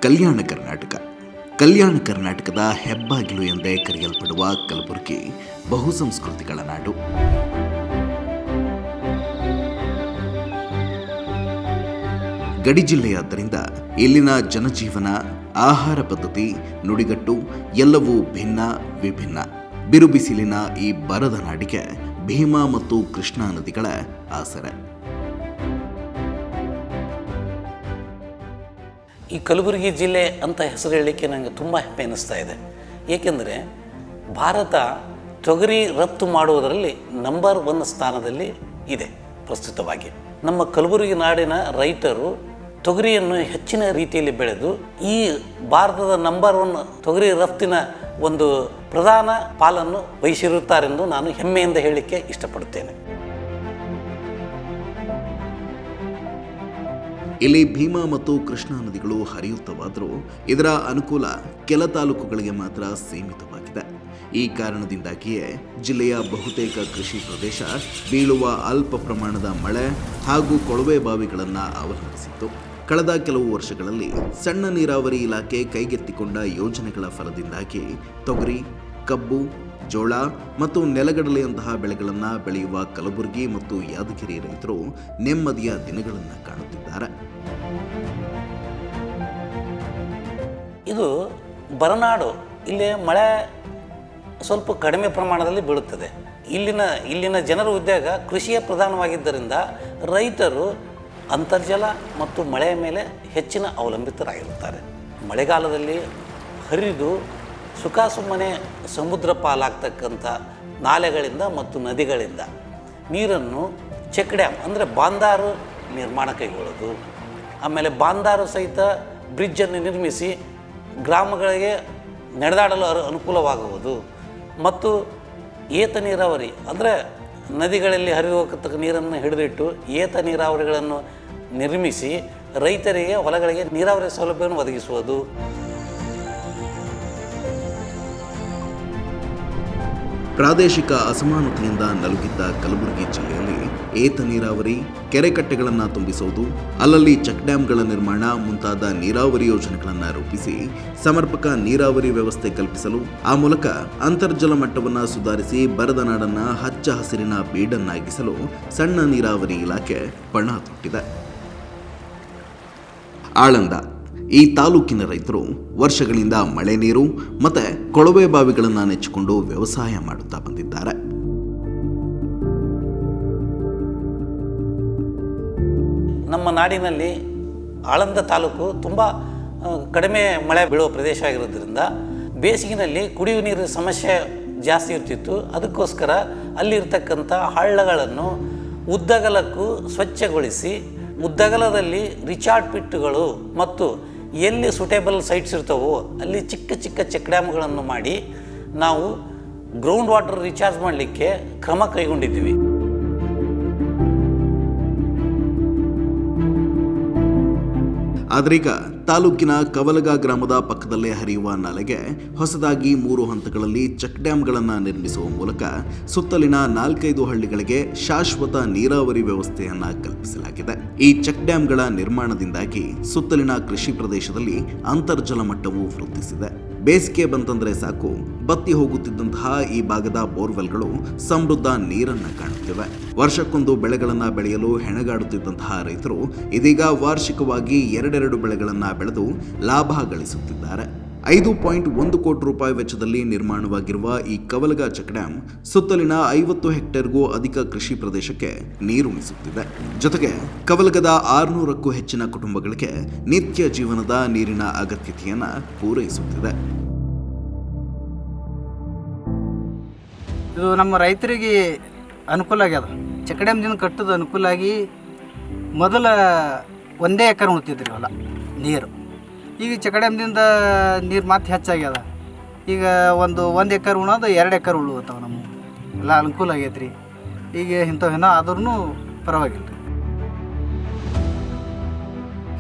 ಕಲ್ಯಾಣ ಕರ್ನಾಟಕ. ಕಲ್ಯಾಣ ಕರ್ನಾಟಕದ ಹೆಬ್ಬಾಗಿಲು ಎಂದೇ ಕರೆಯಲ್ಪಡುವ ಕಲಬುರಗಿ ಬಹುಸಂಸ್ಕೃತಿಗಳ ನಾಡು. ಗಡಿ ಜಿಲ್ಲೆಯಾದ್ದರಿಂದ ಇಲ್ಲಿನ ಜನಜೀವನ, ಆಹಾರ ಪದ್ಧತಿ, ನುಡಿಗಟ್ಟು ಎಲ್ಲವೂ ಭಿನ್ನ ವಿಭಿನ್ನ. ಬಿರುಬಿಸಿಲಿನ ಈ ಬರದ ನಾಡಿಗೆ ಭೀಮಾ ಮತ್ತು ಕೃಷ್ಣಾ ನದಿಗಳ ಆಸರೆ. ಈ ಕಲಬುರಗಿ ಜಿಲ್ಲೆ ಅಂತ ಹೆಸರು ಹೇಳಲಿಕ್ಕೆ ನನಗೆ ತುಂಬ ಹೆಮ್ಮೆ ಅನ್ನಿಸ್ತಾ ಇದೆ. ಏಕೆಂದರೆ ಭಾರತ ತೊಗರಿ ರಫ್ತು ಮಾಡುವುದರಲ್ಲಿ ನಂಬರ್ 1 ಸ್ಥಾನದಲ್ಲಿ ಇದೆ ಪ್ರಸ್ತುತವಾಗಿ. ನಮ್ಮ ಕಲಬುರಗಿ ನಾಡಿನ ರೈತರು ತೊಗರಿಯನ್ನು ಹೆಚ್ಚಿನ ರೀತಿಯಲ್ಲಿ ಬೆಳೆದು ಈ ಭಾರತದ ನಂಬರ್ 1 ತೊಗರಿ ರಫ್ತಿನ ಒಂದು ಪ್ರಧಾನ ಪಾಲನ್ನು ವಹಿಸಿರುತ್ತಾರೆಂದು ನಾನು ಹೆಮ್ಮೆಯಿಂದ ಹೇಳಲಿಕ್ಕೆ ಇಷ್ಟಪಡುತ್ತೇನೆ. ಇಲ್ಲಿ ಭೀಮಾ ಮತ್ತು ಕೃಷ್ಣಾ ನದಿಗಳು ಹರಿಯುತ್ತವಾದರೂ ಇದರ ಅನುಕೂಲ ಕೆಲ ತಾಲೂಕುಗಳಿಗೆ ಮಾತ್ರ ಸೀಮಿತವಾಗಿದೆ. ಈ ಕಾರಣದಿಂದಾಗಿಯೇ ಜಿಲ್ಲೆಯ ಬಹುತೇಕ ಕೃಷಿ ಪ್ರದೇಶ ಬೀಳುವ ಅಲ್ಪ ಪ್ರಮಾಣದ ಮಳೆ ಹಾಗೂ ಕೊಳವೆ ಬಾವಿಗಳನ್ನು ಅವಲಂಬಿಸಿತ್ತು. ಕಳೆದ ಕೆಲವು ವರ್ಷಗಳಲ್ಲಿ ಸಣ್ಣ ನೀರಾವರಿ ಇಲಾಖೆ ಕೈಗೆತ್ತಿಕೊಂಡ ಯೋಜನೆಗಳ ಫಲದಿಂದಾಗಿ ತೊಗರಿ, ಕಬ್ಬು, ಜೋಳ ಮತ್ತು ನೆಲಗಡಲೆಯಂತಹ ಬೆಳೆಗಳನ್ನು ಬೆಳೆಯುವ ಕಲಬುರಗಿ ಮತ್ತು ಯಾದಗಿರಿ ರೈತರು ನೆಮ್ಮದಿಯ ದಿನಗಳನ್ನು ಕಾಣುತ್ತಿದ್ದಾರೆ. ಇದು ಬರನಾಡು. ಇಲ್ಲಿ ಮಳೆ ಸ್ವಲ್ಪ ಕಡಿಮೆ ಪ್ರಮಾಣದಲ್ಲಿ ಬೀಳುತ್ತದೆ. ಇಲ್ಲಿನ ಜನರ ಉದ್ಯೋಗ ಕೃಷಿಯೇ ಪ್ರಧಾನವಾಗಿದ್ದರಿಂದ ರೈತರು ಅಂತರ್ಜಲ ಮತ್ತು ಮಳೆಯ ಮೇಲೆ ಹೆಚ್ಚಿನ ಅವಲಂಬಿತರಾಗಿರುತ್ತಾರೆ. ಮಳೆಗಾಲದಲ್ಲಿ ಹರಿದು ಸುಮ್ಮನೆ ಸಮುದ್ರ ಪಾಲಾಗ್ತಕ್ಕಂಥ ನಾಲೆಗಳಿಂದ ಮತ್ತು ನದಿಗಳಿಂದ ನೀರನ್ನು ಚೆಕ್ ಡ್ಯಾಮ್ ಅಂದರೆ ಬಾಂದಾರು ನಿರ್ಮಾಣ ಕೈಗೊಳ್ಳೋದು, ಆಮೇಲೆ ಬಾಂದಾರು ಸಹಿತ ಬ್ರಿಡ್ಜನ್ನು ನಿರ್ಮಿಸಿ ಗ್ರಾಮಗಳಿಗೆ ನಡೆದಾಡಲು ಅನುಕೂಲವಾಗುವುದು ಮತ್ತು ಏತ ನೀರಾವರಿ ಅಂದರೆ ನದಿಗಳಲ್ಲಿ ಹರಿದು ಹೋಗತಕ್ಕ ನೀರನ್ನು ಹಿಡಿದಿಟ್ಟು ಏತ ನೀರಾವರಿಗಳನ್ನು ನಿರ್ಮಿಸಿ ರೈತರಿಗೆ ಹೊಲಗಳಿಗೆ ನೀರಾವರಿ ಸೌಲಭ್ಯವನ್ನು ಒದಗಿಸುವುದು. ಪ್ರಾದೇಶಿಕ ಅಸಮಾನತೆಯಿಂದ ನಲುಗಿದ್ದ ಕಲಬುರಗಿ ಜಿಲ್ಲೆಯಲ್ಲಿ ಏತ ನೀರಾವರಿ, ಕೆರೆಕಟ್ಟೆಗಳನ್ನು ತುಂಬಿಸುವುದು, ಅಲ್ಲಲ್ಲಿ ಚೆಕ್ ಡ್ಯಾಂಗಳ ನಿರ್ಮಾಣ ಮುಂತಾದ ನೀರಾವರಿ ಯೋಜನೆಗಳನ್ನು ರೂಪಿಸಿ ಸಮರ್ಪಕ ನೀರಾವರಿ ವ್ಯವಸ್ಥೆ ಕಲ್ಪಿಸಲು, ಆ ಮೂಲಕ ಅಂತರ್ಜಲ ಮಟ್ಟವನ್ನು ಸುಧಾರಿಸಿ ಬರದ ನಾಡನ್ನು ಹಚ್ಚ ಹಸಿರಿನ ಬೀಡನ್ನಾಗಿಸಲು ಸಣ್ಣ ನೀರಾವರಿ ಇಲಾಖೆ ಪಣ ತೊಟ್ಟಿದೆ. ಆಳಂದ ಈ ತಾಲೂಕಿನ ರೈತರು ವರ್ಷಗಳಿಂದ ಮಳೆ ನೀರು ಮತ್ತು ಕೊಳವೆ ಬಾವಿಗಳನ್ನು ನೆಚ್ಚಿಕೊಂಡು ವ್ಯವಸಾಯ ಮಾಡುತ್ತಾ ಬಂದಿದ್ದಾರೆ. ನಮ್ಮ ನಾಡಿನಲ್ಲಿ ಆಳಂದ ತಾಲೂಕು ತುಂಬ ಕಡಿಮೆ ಮಳೆ ಬೀಳುವ ಪ್ರದೇಶ ಆಗಿರೋದ್ರಿಂದ ಬೇಸಿಗೆಯಲ್ಲಿ ಕುಡಿಯುವ ನೀರಿನ ಸಮಸ್ಯೆ ಜಾಸ್ತಿ ಇರ್ತಿತ್ತು. ಅದಕ್ಕೋಸ್ಕರ ಅಲ್ಲಿರ್ತಕ್ಕಂಥ ಹಳ್ಳಗಳನ್ನು ಉದ್ದಗಲಕ್ಕೂ ಸ್ವಚ್ಛಗೊಳಿಸಿ ಉದ್ದಗಲದಲ್ಲಿ ರಿಚಾರ್ಡ್ ಪಿಟ್ಟುಗಳು ಮತ್ತು ಎಲ್ಲಿ ಸೂಟೇಬಲ್ ಸೈಟ್ಸ್ ಇರ್ತವೋ ಅಲ್ಲಿ ಚಿಕ್ಕ ಚಿಕ್ಕ ಚೆಕ್ ಡ್ಯಾಮ್ಗಳನ್ನು ಮಾಡಿ ನಾವು ಗ್ರೌಂಡ್ ವಾಟರ್ ರಿಚಾರ್ಜ್ ಮಾಡಲಿಕ್ಕೆ ಕ್ರಮ ಕೈಗೊಂಡಿದ್ದೀವಿ. ಆದ್ರೀಗ ತಾಲೂಕಿನ ಕವಲಗ ಗ್ರಾಮದ ಪಕ್ಕದಲ್ಲೇ ಹರಿಯುವ ನಾಲೆಗೆ ಹೊಸದಾಗಿ 3 ಹಂತಗಳಲ್ಲಿ ಚೆಕ್ ಡ್ಯಾಂಗಳನ್ನು ನಿರ್ಮಿಸುವ ಮೂಲಕ ಸುತ್ತಲಿನ 4-5 ಹಳ್ಳಿಗಳಿಗೆ ಶಾಶ್ವತ ನೀರಾವರಿ ವ್ಯವಸ್ಥೆಯನ್ನ ಕಲ್ಪಿಸಲಾಗಿದೆ. ಈ ಚೆಕ್ ಡ್ಯಾಂಗಳ ನಿರ್ಮಾಣದಿಂದಾಗಿ ಸುತ್ತಲಿನ ಕೃಷಿ ಪ್ರದೇಶದಲ್ಲಿ ಅಂತರ್ಜಲ ಮಟ್ಟವು ವೃದ್ಧಿಸಿದೆ. ಬೇಸಿಗೆ ಬಂತಂದ್ರೆ ಸಾಕು, ಬತ್ತಿ ಹೋಗುತ್ತಿದ್ದಂತಹ ಈ ಭಾಗದ ಬೋರ್ವೆಲ್ಗಳು ಸಮೃದ್ಧ ನೀರನ್ನು ಕಾಣುತ್ತಿವೆ. ವರ್ಷಕ್ಕೊಂದು ಬೆಳೆಗಳನ್ನು ಬೆಳೆಯಲು ಹೆಣಗಾಡುತ್ತಿದ್ದಂತಹ ರೈತರು ಇದೀಗ ವಾರ್ಷಿಕವಾಗಿ 2 ಬೆಳೆಗಳನ್ನು ಬೆಳೆದು ಲಾಭ ಗಳಿಸುತ್ತಿದ್ದಾರೆ. 5.1 ಕೋಟಿ ರೂಪಾಯಿ ವೆಚ್ಚದಲ್ಲಿ ನಿರ್ಮಾಣವಾಗಿರುವ ಈ ಕವಲಗ ಚೆಕ್ ಡ್ಯಾಂ ಸುತ್ತಲಿನ 50 ಹೆಕ್ಟೇರ್ಗೂ ಅಧಿಕ ಕೃಷಿ ಪ್ರದೇಶಕ್ಕೆ ನೀರುಣಿಸುತ್ತಿದೆ. ಜೊತೆಗೆ ಕವಲಗದ 600ಕ್ಕೂ ಹೆಚ್ಚಿನ ಕುಟುಂಬಗಳಿಗೆ ನಿತ್ಯ ಜೀವನದ ನೀರಿನ ಅಗತ್ಯತೆಯನ್ನು ಪೂರೈಸುತ್ತಿದೆ. ಇದು ನಮ್ಮ ರೈತರಿಗೆ ಅನುಕೂಲ ಆಗ್ಯದ. ಚೆಕ್ ಡ್ಯಾಮ್ದಿಂದ ಕಟ್ಟೋದು ಅನುಕೂಲ ಆಗಿ ಮೊದಲ 1 ಎಕರೆ ಉಣ್ತಿದ್ರಿ ಹೊಲ ನೀರು. ಈಗ ಚೆಕ್ ಡ್ಯಾಮ್ದಿಂದ ನೀರು ಮತ್ತೆ ಹೆಚ್ಚಾಗ್ಯದ. ಈಗ 1 ಎಕರೆ ಉಣೋದು 2 ಎಕರೆ ಉಳುವತ್ತವ. ನಮಗೆ ಎಲ್ಲ ಅನುಕೂಲ ಆಗೈತೆ ರೀ. ಈಗ ಇಂಥವೇನೋ ಆದ್ರೂ ಪರವಾಗಿಲ್ಲ ರೀ.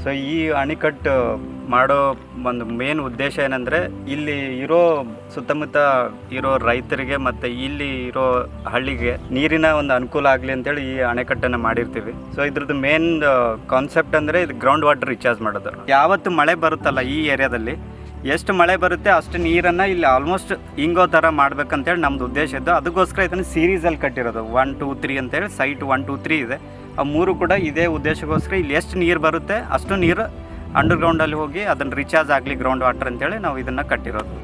ಸೊ ಈ ಅಣೆಕಟ್ಟು ಮಾಡೋ ಒಂದು ಮೇನ್ ಉದ್ದೇಶ ಏನಂದರೆ ಇಲ್ಲಿ ಇರೋ ಸುತ್ತಮುತ್ತ ಇರೋ ರೈತರಿಗೆ ಮತ್ತು ಇಲ್ಲಿ ಇರೋ ಹಳ್ಳಿಗೆ ನೀರಿನ ಒಂದು ಅನುಕೂಲ ಆಗಲಿ ಅಂತೇಳಿ ಈ ಅಣೆಕಟ್ಟನ್ನು ಮಾಡಿರ್ತೀವಿ. ಸೊ ಇದ್ರದ್ದು ಮೇನ್ ಕಾನ್ಸೆಪ್ಟ್ ಅಂದರೆ ಇದು ಗ್ರೌಂಡ್ ವಾಟರ್ ರಿಚಾರ್ಜ್ ಮಾಡೋದು. ಯಾವತ್ತು ಮಳೆ ಬರುತ್ತಲ್ಲ ಈ ಏರಿಯಾದಲ್ಲಿ, ಎಷ್ಟು ಮಳೆ ಬರುತ್ತೆ ಅಷ್ಟು ನೀರನ್ನು ಇಲ್ಲಿ ಆಲ್ಮೋಸ್ಟ್ ಹಿಂಗೋ ಥರ ಮಾಡ್ಬೇಕಂತೇಳಿ ನಮ್ಮದು ಉದ್ದೇಶ ಇದ್ದು, ಅದಕ್ಕೋಸ್ಕರ ಇದನ್ನು ಸೀರೀಸಲ್ಲಿ ಕಟ್ಟಿರೋದು 1, 2, 3 ಅಂತೇಳಿ ಸೈಟ್ 1, 2, 3 ಇದೆ. ಆ 3 ಕೂಡ ಇದೇ ಉದ್ದೇಶಕ್ಕೋಸ್ಕರ ಇಲ್ಲಿ ಎಷ್ಟು ನೀರು ಬರುತ್ತೆ ಅಷ್ಟು ನೀರು ಅಂಡರ್ಗ್ರೌಂಡಲ್ಲಿ ಹೋಗಿ ಅದನ್ನು ರಿಚಾರ್ಜ್ ಆಗಲಿ ಗ್ರೌಂಡ್ ವಾಟರ್ ಅಂತೇಳಿ ನಾವು ಇದನ್ನು ಕಟ್ಟಿರೋದು.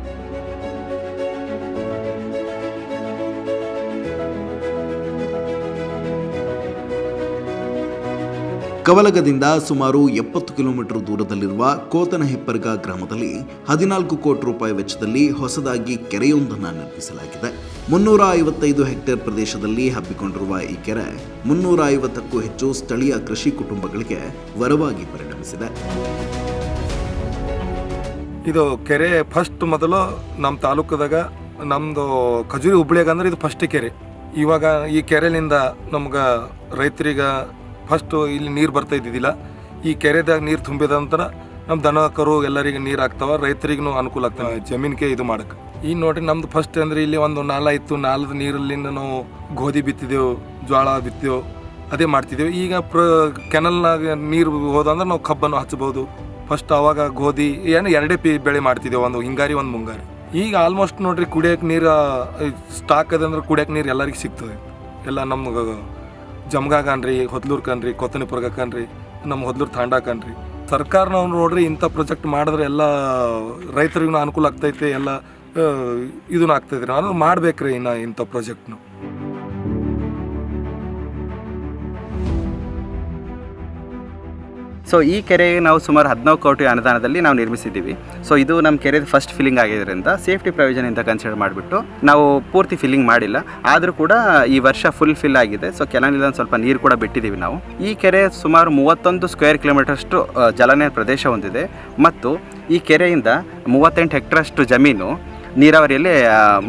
ಕವಲಗದಿಂದ ಸುಮಾರು 70 ಕಿಲೋಮೀಟರ್ ದೂರದಲ್ಲಿರುವ ಕೋತನಹಿಪ್ಪರಗ ಗ್ರಾಮದಲ್ಲಿ 14 ಕೋಟಿ ರೂಪಾಯಿ ವೆಚ್ಚದಲ್ಲಿ ಹೊಸದಾಗಿ ಕೆರೆಯೊಂದನ್ನು ನಿರ್ಮಿಸಲಾಗಿದೆ. 355 ಹೆಕ್ಟೇರ್ ಪ್ರದೇಶದಲ್ಲಿ ಹಬ್ಬಿಕೊಂಡಿರುವ ಈ ಕೆರೆ 350ಕ್ಕೂ ಹೆಚ್ಚು ಸ್ಥಳೀಯ ಕೃಷಿ ಕುಟುಂಬಗಳಿಗೆ ವರವಾಗಿ ಪರಿಣಮಿಸಿದೆ. ಇದು ಕೆರೆ ಫಸ್ಟ್ ಮೊದಲು ನಮ್ಮ ತಾಲೂಕದಾಗ ನಮ್ಮದು ಖಜೂರಿ ಹುಬ್ಳಿಯಾಗ ಅಂದ್ರೆ ಇದು ಫಸ್ಟ್ ಕೆರೆ. ಇವಾಗ ಈ ಕೆರೆಲಿಂದ ನಮ್ಗೆ ರೈತರಿಗೆ ಫಸ್ಟು ಇಲ್ಲಿ ನೀರು ಬರ್ತಾ ಇದ್ದಿದ್ದಿಲ್ಲ. ಈ ಕೆರೆದಾಗ ನೀರು ತುಂಬಿದ ನಂತರ ನಮ್ಮ ದನ ಕರು ಎಲ್ಲರಿಗೆ ನೀರು ಆಗ್ತಾವ, ರೈತರಿಗೂ ಅನುಕೂಲ ಆಗ್ತಾವೆ ಜಮೀನಿಗೆ ಇದು ಮಾಡೋಕ್ಕೆ. ಈಗ ನೋಡ್ರಿ ನಮ್ದು ಫಸ್ಟ್ ಅಂದರೆ ಇಲ್ಲಿ ಒಂದು ನಾಲ ಇತ್ತು, ನಾಲದ ನೀರಲ್ಲಿಂದ ನಾವು ಗೋಧಿ ಬಿತ್ತಿದೆವು, ಜೋಳ ಬಿತ್ತಿದೆವು, ಅದೇ ಮಾಡ್ತಿದ್ದೆವು. ಈಗ ಕೆನಲ್ನಾಗ ನೀರು ಹೋದಂದ್ರೆ ನಾವು ಕಬ್ಬನ್ನು ಹಚ್ಬೋದು. ಫಸ್ಟ್ ಅವಾಗ ಗೋಧಿ ಏನು ಎರಡೇ ಬೆಳೆ ಮಾಡ್ತಿದ್ದೆವು, ಒಂದು ಹಿಂಗಾರಿ ಒಂದು ಮುಂಗಾರಿ. ಈಗ ಆಲ್ಮೋಸ್ಟ್ ನೋಡ್ರಿ ಕುಡಿಯೋಕೆ ನೀರು ಸ್ಟಾಕ್ ಅದಂದ್ರೆ ಕುಡಿಯೋಕೆ ನೀರು ಎಲ್ಲರಿಗೆ ಸಿಗ್ತದೆ. ಎಲ್ಲ ನಮ್ಗೆ ಜಮ್ಗಾಗನ್ರಿ, ಹೊದ್ಲೂರ್ಕನ್ರಿ, ಕೊತ್ತನಿಪುರಗಕ್ಕನ್ರಿ, ನಮ್ಮ ಹೊದ್ಲೂರು ತಾಂಡಾಕನ್ರಿ. ಸರ್ಕಾರನವ್ರು ನೋಡ್ರಿ ಇಂಥ ಪ್ರಾಜೆಕ್ಟ್ ಮಾಡಿದ್ರೆ ಎಲ್ಲ ರೈತರಿಗೂ ಅನುಕೂಲ ಆಗ್ತೈತೆ, ಎಲ್ಲ ಇದನ್ನ ಆಗ್ತೈತ್ರಿ. ನಾನು ಮಾಡ್ಬೇಕ್ರಿ ಇನ್ನು ಇಂಥ ಪ್ರಾಜೆಕ್ಟ್ನು. ಸೊ ಈ ಕೆರೆಗೆ ನಾವು ಸುಮಾರು 14 ಕೋಟಿ ಅನುದಾನದಲ್ಲಿ ನಾವು ನಿರ್ಮಿಸಿದ್ದೀವಿ. ಸೊ ಇದು ನಮ್ಮ ಕೆರೆದು ಫಸ್ಟ್ ಫಿಲ್ಲಿಂಗ್ ಆಗಿದ್ದರಿಂದ ಸೇಫ್ಟಿ ಪ್ರೊವಿಷನಿಂದ ಕನ್ಸಿಡರ್ ಮಾಡಿಬಿಟ್ಟು ನಾವು ಪೂರ್ತಿ ಫಿಲ್ಲಿಂಗ್ ಮಾಡಿಲ್ಲ, ಆದರೂ ಕೂಡ ಈ ವರ್ಷ ಫುಲ್ ಫಿಲ್ ಆಗಿದೆ. ಸೊ ಕೆಲವೊಂದು ಸ್ವಲ್ಪ ನೀರು ಕೂಡ ಬಿಟ್ಟಿದ್ದೀವಿ ನಾವು. ಈ ಕೆರೆ ಸುಮಾರು 31 ಸ್ಕ್ವೇರ್ ಕಿಲೋಮೀಟರ್ಷ್ಟು ಜಲನೀರ ಪ್ರದೇಶ ಹೊಂದಿದೆ ಮತ್ತು ಈ ಕೆರೆಯಿಂದ 38 ಹೆಕ್ಟರಷ್ಟು ಜಮೀನು ನೀರಾವರಿಯಲ್ಲಿ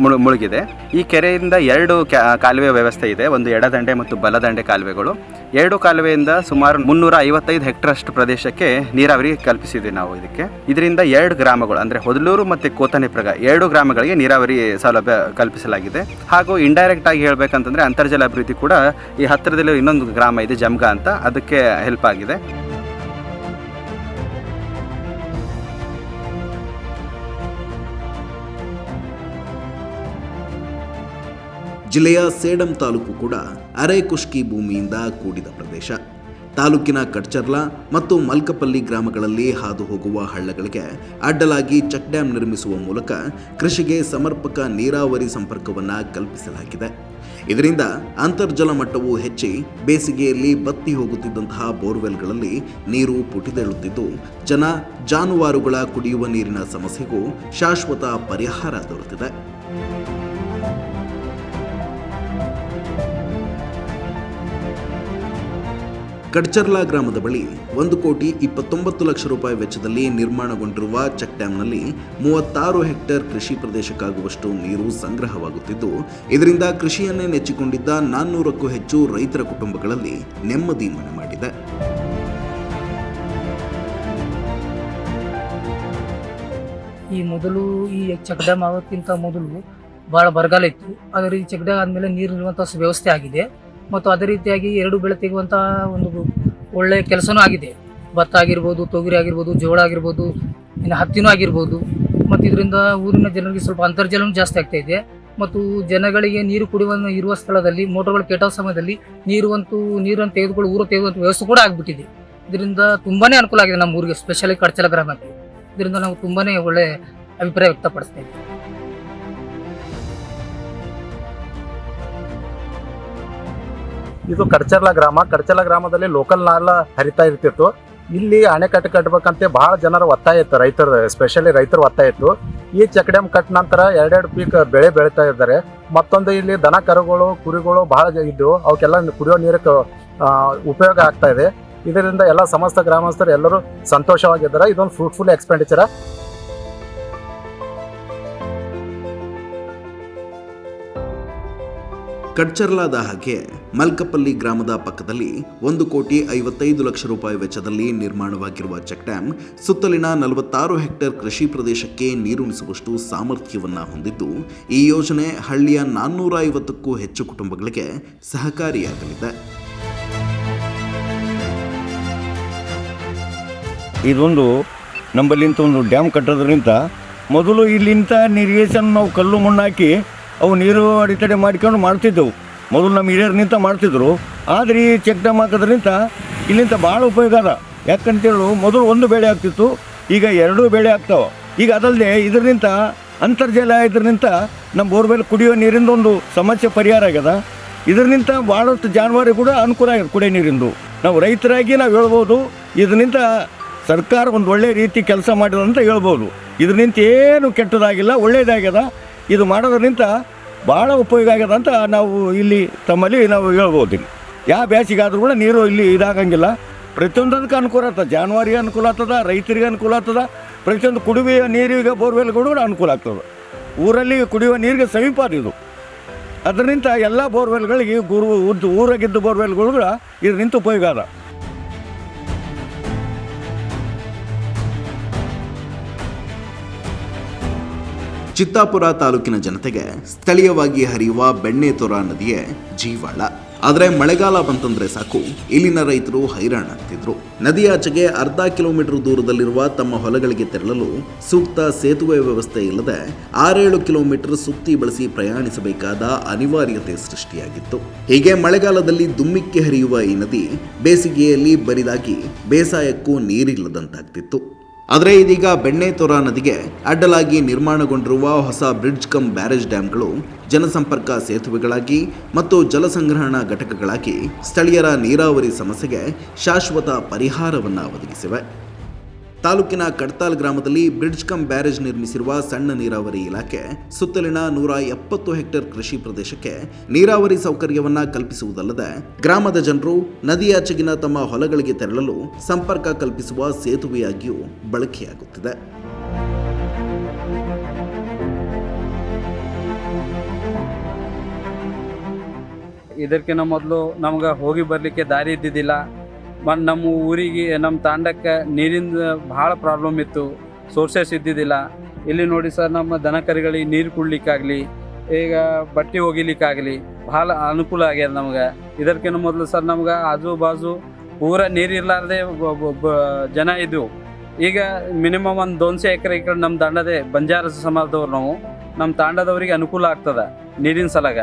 ಮುಳುಗಿದೆ. ಈ ಕೆರೆಯಿಂದ 2 ಕಾಲುವೆ ವ್ಯವಸ್ಥೆ ಇದೆ, ಒಂದು ಎಡದಂಡೆ ಮತ್ತು ಬಲದಂಡೆ ಕಾಲುವೆಗಳು. 2 ಕಾಲುವೆಯಿಂದ ಸುಮಾರು 355 ಹೆಕ್ಟರಷ್ಟು ಪ್ರದೇಶಕ್ಕೆ ನೀರಾವರಿ ಕಲ್ಪಿಸಿದೆ ನಾವು ಇದಕ್ಕೆ. ಇದರಿಂದ 2 ಗ್ರಾಮಗಳು ಅಂದರೆ ಹೊದಲೂರು ಮತ್ತು ಕೋತನಿಪುರಗ 2 ಗ್ರಾಮಗಳಿಗೆ ನೀರಾವರಿ ಸೌಲಭ್ಯ ಕಲ್ಪಿಸಲಾಗಿದೆ. ಹಾಗೂ ಇಂಡೈರೆಕ್ಟ್ ಆಗಿ ಹೇಳಬೇಕಂತಂದರೆ ಅಂತರ್ಜಲ ಅಭಿವೃದ್ಧಿ ಕೂಡ ಈ ಹತ್ತಿರದಲ್ಲಿ ಇನ್ನೊಂದು ಗ್ರಾಮ ಇದೆ ಜಮ್ಗ ಅಂತ, ಅದಕ್ಕೆ ಹೆಲ್ಪ್ ಆಗಿದೆ. ಜಿಲ್ಲೆಯ ಸೇಡಂ ತಾಲೂಕು ಕೂಡ ಅರೆಕುಷ್ಕಿ ಭೂಮಿಯಿಂದ ಕೂಡಿದ ಪ್ರದೇಶ. ತಾಲೂಕಿನ ಕಡ್ಚರ್ಲಾ ಮತ್ತು ಮಲ್ಕಪಲ್ಲಿ ಗ್ರಾಮಗಳಲ್ಲಿ ಹಾದು ಹೋಗುವ ಹಳ್ಳಗಳಿಗೆ ಅಡ್ಡಲಾಗಿ ಚೆಕ್ ಡ್ಯಾಂ ನಿರ್ಮಿಸುವ ಮೂಲಕ ಕೃಷಿಗೆ ಸಮರ್ಪಕ ನೀರಾವರಿ ಸಂಪರ್ಕವನ್ನು ಕಲ್ಪಿಸಲಾಗಿದೆ. ಇದರಿಂದ ಅಂತರ್ಜಲ ಮಟ್ಟವು ಹೆಚ್ಚಿ ಬೇಸಿಗೆಯಲ್ಲಿ ಬತ್ತಿ ಹೋಗುತ್ತಿದ್ದಂತಹ ಬೋರ್ವೆಲ್ಗಳಲ್ಲಿ ನೀರು ಪುಟಿದೇಳುತ್ತಿದ್ದು ಜನ ಜಾನುವಾರುಗಳ ಕುಡಿಯುವ ನೀರಿನ ಸಮಸ್ಯೆಗೂ ಶಾಶ್ವತ ಪರಿಹಾರ ದೊರೆತಿದೆ. ಕಡ್ಚರ್ಲಾ ಗ್ರಾಮದ ಬಳಿ 1,29 ಲಕ್ಷ ರೂಪಾಯಿ ವೆಚ್ಚದಲ್ಲಿ ನಿರ್ಮಾಣಗೊಂಡಿರುವ ಚೆಕ್ ಡ್ಯಾಂನಲ್ಲಿ 36 ಹೆಕ್ಟೇರ್ ಕೃಷಿ ಪ್ರದೇಶಕ್ಕಾಗುವಷ್ಟು ನೀರು ಸಂಗ್ರಹವಾಗುತ್ತಿದ್ದು ಇದರಿಂದ ಕೃಷಿಯನ್ನೇ ನೆಚ್ಚಿಕೊಂಡಿದ್ದ 400ಕ್ಕೂ ಹೆಚ್ಚು ರೈತರ ಕುಟುಂಬಗಳಲ್ಲಿ ನೆಮ್ಮದಿ ಮನೆ ಮಾಡಿದೆ. ಈ ಚೆಕ್ ಡ್ಯಾಮ್ ಆಗೋಕ್ಕಿಂತ ಮೊದಲು ಭಾಳ ಬರಗಾಲ ಇತ್ತು. ಆದರೆ ಈ ಚೆಕ್ ಡ್ಯಾಮ್ ಆದಮೇಲೆ ನೀರು ನಿಲ್ಲುವಂಥ ವ್ಯವಸ್ಥೆ ಆಗಿದೆ ಮತ್ತು ಅದೇ ರೀತಿಯಾಗಿ 2 ಬೆಳೆ ತೆಗೆಯುವಂಥ ಒಂದು ಒಳ್ಳೆಯ ಕೆಲಸನೂ ಆಗಿದೆ. ಭತ್ತ ಆಗಿರ್ಬೋದು, ತೊಗರಿ ಆಗಿರ್ಬೋದು, ಜೋಳ ಆಗಿರ್ಬೋದು, ಇನ್ನು ಹತ್ತಿನೂ ಆಗಿರ್ಬೋದು. ಮತ್ತು ಇದರಿಂದ ಊರಿನ ಜನರಿಗೆ ಸ್ವಲ್ಪ ಅಂತರ್ಜಲನೂ ಜಾಸ್ತಿ ಆಗ್ತಾ ಇದೆ ಮತ್ತು ಜನಗಳಿಗೆ ನೀರು ಇರುವ ಸ್ಥಳದಲ್ಲಿ ಮೋಟರ್ಗಳು ಕೆಟ್ಟ ಸಮಯದಲ್ಲಿ ನೀರನ್ನು ತೆಗೆದುಕೊಂಡು ತೆಗೆದುವಂಥ ವ್ಯವಸ್ಥೆ ಕೂಡ ಆಗಿಬಿಟ್ಟಿದೆ. ಇದರಿಂದ ತುಂಬಾ ಅನುಕೂಲ ಆಗಿದೆ ನಮ್ಮ ಊರಿಗೆ, ಸ್ಪೆಷಲಿ ಕಡ್ಚಲ ಗ್ರಾಮಕ್ಕೆ. ಇದರಿಂದ ನಾವು ತುಂಬಾ ಒಳ್ಳೆ ಅಭಿಪ್ರಾಯ ವ್ಯಕ್ತಪಡಿಸ್ತಾ ಇದ್ದೀವಿ. ಇದು ಕಡ್ಚರ್ಲಾ ಗ್ರಾಮದಲ್ಲಿ ಲೋಕಲ್ ನಾಲ ಹರಿತಾ ಇರ್ತಿತ್ತು. ಇಲ್ಲಿ ಅಣೆಕಟ್ಟು ಕಟ್ಟಬೇಕಂತ ಬಹಳ ಜನರ ಒತ್ತಾಯ ಇತ್ತು, ರೈತರ ಸ್ಪೆಷಲಿ ರೈತರ ಒತ್ತಾಯ ಇತ್ತು. ಈ ಚೆಕ್ ಡ್ಯಾಮ್ ಕಟ್ಟ ನಂತರ 2 ಪೀಕ್ ಬೆಳೆ ಬೆಳೀತಾ ಇದ್ದಾರೆ. ಮತ್ತೊಂದು ಇಲ್ಲಿ ದನ ಕರುಗಳು ಕುರಿಗಳು ಬಹಳ ಇದ್ದು ಅವಕ್ಕೆಲ್ಲ ಕುಡಿಯೋ ನೀರಕ್ಕೆ ಉಪಯೋಗ ಆಗ್ತಾ ಇದೆ. ಇದರಿಂದ ಎಲ್ಲ ಸಮಸ್ತ ಗ್ರಾಮಸ್ಥರು ಎಲ್ಲರೂ ಸಂತೋಷವಾಗಿದ್ದಾರೆ. ಇದೊಂದು ಫ್ರೂಟ್ಫುಲ್ ಎಕ್ಸ್ಪೆಂಡಿಚರ್. ಕಡ್ಚರ್ಲಾದ ಹಾಗೆ ಮಲ್ಕಪಲ್ಲಿ ಗ್ರಾಮದ ಪಕ್ಕದಲ್ಲಿ 1,55,00,000 ರೂಪಾಯಿ ವೆಚ್ಚದಲ್ಲಿ ನಿರ್ಮಾಣವಾಗಿರುವ ಚೆಕ್ ಡ್ಯಾಂ ಸುತ್ತಲಿನ 46 ಹೆಕ್ಟೇರ್ ಕೃಷಿ ಪ್ರದೇಶಕ್ಕೆ ನೀರುಣಿಸುವಷ್ಟು ಸಾಮರ್ಥ್ಯವನ್ನ ಹೊಂದಿದ್ದು, ಈ ಯೋಜನೆ ಹಳ್ಳಿಯ 450ಕ್ಕೂ ಹೆಚ್ಚು ಕುಟುಂಬಗಳಿಗೆ ಸಹಕಾರಿಯಾಗಲಿದೆ. ಇದೊಂದು ನಂಬಲ್ಲಿಂತ ಒಂದು ಡ್ಯಾಮ್ ಕಟ್ಟೋದ್ರಿಂದ ಮೊದಲು ಇಲ್ಲಿಂದ ಇರಿಗೇಷನ್ ನಾವು ಕಲ್ಲು ಮಣ್ಣಾಕಿ ಅವು ನೀರು ಅಡೆತಡೆ ಮಾಡ್ಕೊಂಡು ಮಾಡ್ತಿದ್ದೆವು. ಮೊದಲು ನಮ್ಮ ಹಿರಿಯರು ನಿಂತ ಮಾಡ್ತಿದ್ರು. ಆದರೆ ಈ ಚೆಕ್ ಡ್ಯಾಮ್ ಹಾಕೋದ್ರಿಂದ ಇಲ್ಲಿಂದ ಭಾಳ ಉಪಯೋಗ ಅದ. ಯಾಕಂತೇಳಿ ಮೊದಲು ಒಂದು ಬೆಳೆ ಆಗ್ತಿತ್ತು, ಈಗ 2 ಬೆಳೆ ಆಗ್ತಾವೆ. ಈಗ ಅದಲ್ಲದೆ ಇದರಿಂದ ಅಂತರ್ಜಲ ಇದರಿಂದ ನಮ್ಮ ಬೋರ್ವೆಲ್ ಕುಡಿಯೋ ನೀರಿಂದ ಒಂದು ಸಮಸ್ಯೆ ಪರಿಹಾರ ಆಗ್ಯದ. ಇದರಿಂದ ಭಾಳಷ್ಟು ಜಾನುವಾರು ಕೂಡ ಅನುಕೂಲ ಆಗಿದೆ ಕುಡಿಯೋ ನೀರಿಂದು. ನಾವು ರೈತರಾಗಿ ನಾವು ಹೇಳ್ಬೋದು, ಇದರಿಂದ ಸರ್ಕಾರ ಒಂದು ಒಳ್ಳೆ ರೀತಿ ಕೆಲಸ ಮಾಡಿದೆ ಅಂತ ಹೇಳ್ಬೋದು. ಇದರಿಂದ ಏನು ಕೆಟ್ಟದಾಗಿಲ್ಲ, ಒಳ್ಳೆಯದಾಗ್ಯದ. ಇದು ಮಾಡೋದ್ರಿಂದ ಭಾಳ ಉಪಯೋಗ ಆಗ್ಯದ ಅಂತ ನಾವು ಇಲ್ಲಿ ತಮ್ಮಲ್ಲಿ ನಾವು ಹೇಳ್ಬೋದು. ಯಾವ ಬೇಸಿಗಾದ್ರೂ ಕೂಡ ನೀರು ಇಲ್ಲಿ ಇದಾಗಂಗಿಲ್ಲ. ಪ್ರತಿಯೊಂದಕ್ಕೆ ಅನುಕೂಲ ಆಗ್ತದೆ. ಜಾನುವಾರಿಗೆ ಅನುಕೂಲ ಆಗ್ತದೆ, ರೈತರಿಗೆ ಅನುಕೂಲ ಆಗ್ತದೆ. ಪ್ರತಿಯೊಂದು ಕುಡಿಯುವ ನೀರಿಗೆ ಬೋರ್ವೆಲ್ಗಳು ಕೂಡ ಅನುಕೂಲ ಆಗ್ತದೆ. ಊರಲ್ಲಿ ಕುಡಿಯುವ ನೀರಿಗೆ ಸಮೀಪ ಇದು. ಅದರಿಂದ ಎಲ್ಲ ಬೋರ್ವೆಲ್ಗಳಿಗೆ ಊರಾಗಿದ್ದ ಬೋರ್ವೆಲ್ಗಳು ಕೂಡ ಇದರಿಂದ ಉಪಯೋಗ ಅದ. ಚಿತ್ತಾಪುರ ತಾಲೂಕಿನ ಜನತೆಗೆ ಸ್ಥಳೀಯವಾಗಿ ಹರಿಯುವ ಬೆಣ್ಣೆತೊರ ನದಿಯೇ ಜೀವಾಳ. ಆದರೆ ಮಳೆಗಾಲ ಬಂತಂದ್ರೆ ಸಾಕು, ಇಲ್ಲಿನ ರೈತರು ಹೈರಾಣಾಗ್ತಿದ್ರು. ನದಿಯಾಚೆಗೆ ಅರ್ಧ ಕಿಲೋಮೀಟರ್ ದೂರದಲ್ಲಿರುವ ತಮ್ಮ ಹೊಲಗಳಿಗೆ ತೆರಳಲು ಸೂಕ್ತ ಸೇತುವೆ ವ್ಯವಸ್ಥೆ ಇಲ್ಲದೆ 6-7 ಕಿಲೋಮೀಟರ್ ಸುತ್ತಿ ಬಳಸಿ ಪ್ರಯಾಣಿಸಬೇಕಾದ ಅನಿವಾರ್ಯತೆ ಸೃಷ್ಟಿಯಾಗಿತ್ತು. ಹೀಗೆ ಮಳೆಗಾಲದಲ್ಲಿ ದುಮ್ಮಿಕ್ಕಿ ಹರಿಯುವ ಈ ನದಿ ಬೇಸಿಗೆಯಲ್ಲಿ ಬರಿದಾಗಿ ಬೇಸಾಯಕ್ಕೂ ನೀರಿಲ್ಲದಂತಾಗ್ತಿತ್ತು. ಆದರೆ ಇದೀಗ ಬೆಣ್ಣೆತೊರ ನದಿಗೆ ಅಡ್ಡಲಾಗಿ ನಿರ್ಮಾಣಗೊಂಡಿರುವ ಹೊಸ ಬ್ರಿಡ್ಜ್ ಕಮ್ ಬ್ಯಾರೇಜ್ ಡ್ಯಾಂಗಳು ಜನಸಂಪರ್ಕ ಸೇತುವೆಗಳಾಗಿ ಮತ್ತು ಜಲಸಂಗ್ರಹಣಾ ಘಟಕಗಳಾಗಿ ಸ್ಥಳೀಯರ ನೀರಾವರಿ ಸಮಸ್ಯೆಗೆ ಶಾಶ್ವತ ಪರಿಹಾರವನ್ನು ಒದಗಿಸಿವೆ. ತಾಲೂಕಿನ ಕಡ್ತಾಲ್ ಗ್ರಾಮದಲ್ಲಿ ಬ್ರಿಡ್ಜ್ ಕಮ್ ಬ್ಯಾರೇಜ್ ನಿರ್ಮಿಸಿರುವ ಸಣ್ಣ ನೀರಾವರಿ ಇಲಾಖೆ ಸುತ್ತಲಿನ 170 ಹೆಕ್ಟೇರ್ ಕೃಷಿ ಪ್ರದೇಶಕ್ಕೆ ನೀರಾವರಿ ಸೌಕರ್ಯವನ್ನು ಕಲ್ಪಿಸುವುದಲ್ಲದೆ ಗ್ರಾಮದ ಜನರು ನದಿಯಾಚೆಗಿನ ತಮ್ಮ ಹೊಲಗಳಿಗೆ ತೆರಳಲು ಸಂಪರ್ಕ ಕಲ್ಪಿಸುವ ಸೇತುವೆಯಾಗಿಯೂ ಬಳಕೆಯಾಗುತ್ತಿದೆ. ಇದಕ್ಕಿಂತ ಮೊದಲು ನಮ್ಗೆ ಹೋಗಿ ಬರಲಿಕ್ಕೆ ದಾರಿ ಇದ್ದಿದ್ದಿಲ್ಲ. ನಮ್ಮ ಊರಿಗೆ ನಮ್ಮ ತಾಂಡಕ್ಕೆ ನೀರಿಂದ ಭಾಳ ಪ್ರಾಬ್ಲಮ್ ಇತ್ತು, ಸೋರ್ಸಸ್ ಇದ್ದಿದ್ದಿಲ್ಲ. ಇಲ್ಲಿ ನೋಡಿ ಸರ್, ನಮ್ಮ ದನ ಕರುಗಳಿಗೆ ನೀರು ಕುಡ್ಲಿಕ್ಕಾಗಲಿ, ಈಗ ಬಟ್ಟೆ ಒಗಿಲಿಕ್ಕಾಗಲಿ ಭಾಳ ಅನುಕೂಲ ಆಗ್ಯದ ನಮ್ಗೆ. ಇದಕ್ಕಿಂತ ಮೊದಲು ಸರ್ ನಮ್ಗೆ ಆಜು ಬಾಜು ಪೂರ ನೀರು ಇರಲಾರ್ದೆ ಜನ ಇದ್ವು. ಈಗ ಮಿನಿಮಮ್ ಒಂದು 200 ಎಕರೆ ಈ ಕಡೆ ನಮ್ಮ ತಾಂಡದೇ ಬಂಜಾರ ಸಮಾಜದವ್ರು ನಾವು. ನಮ್ಮ ತಾಂಡದವ್ರಿಗೆ ಅನುಕೂಲ ಆಗ್ತದೆ ನೀರಿನ ಸಲಾಗ.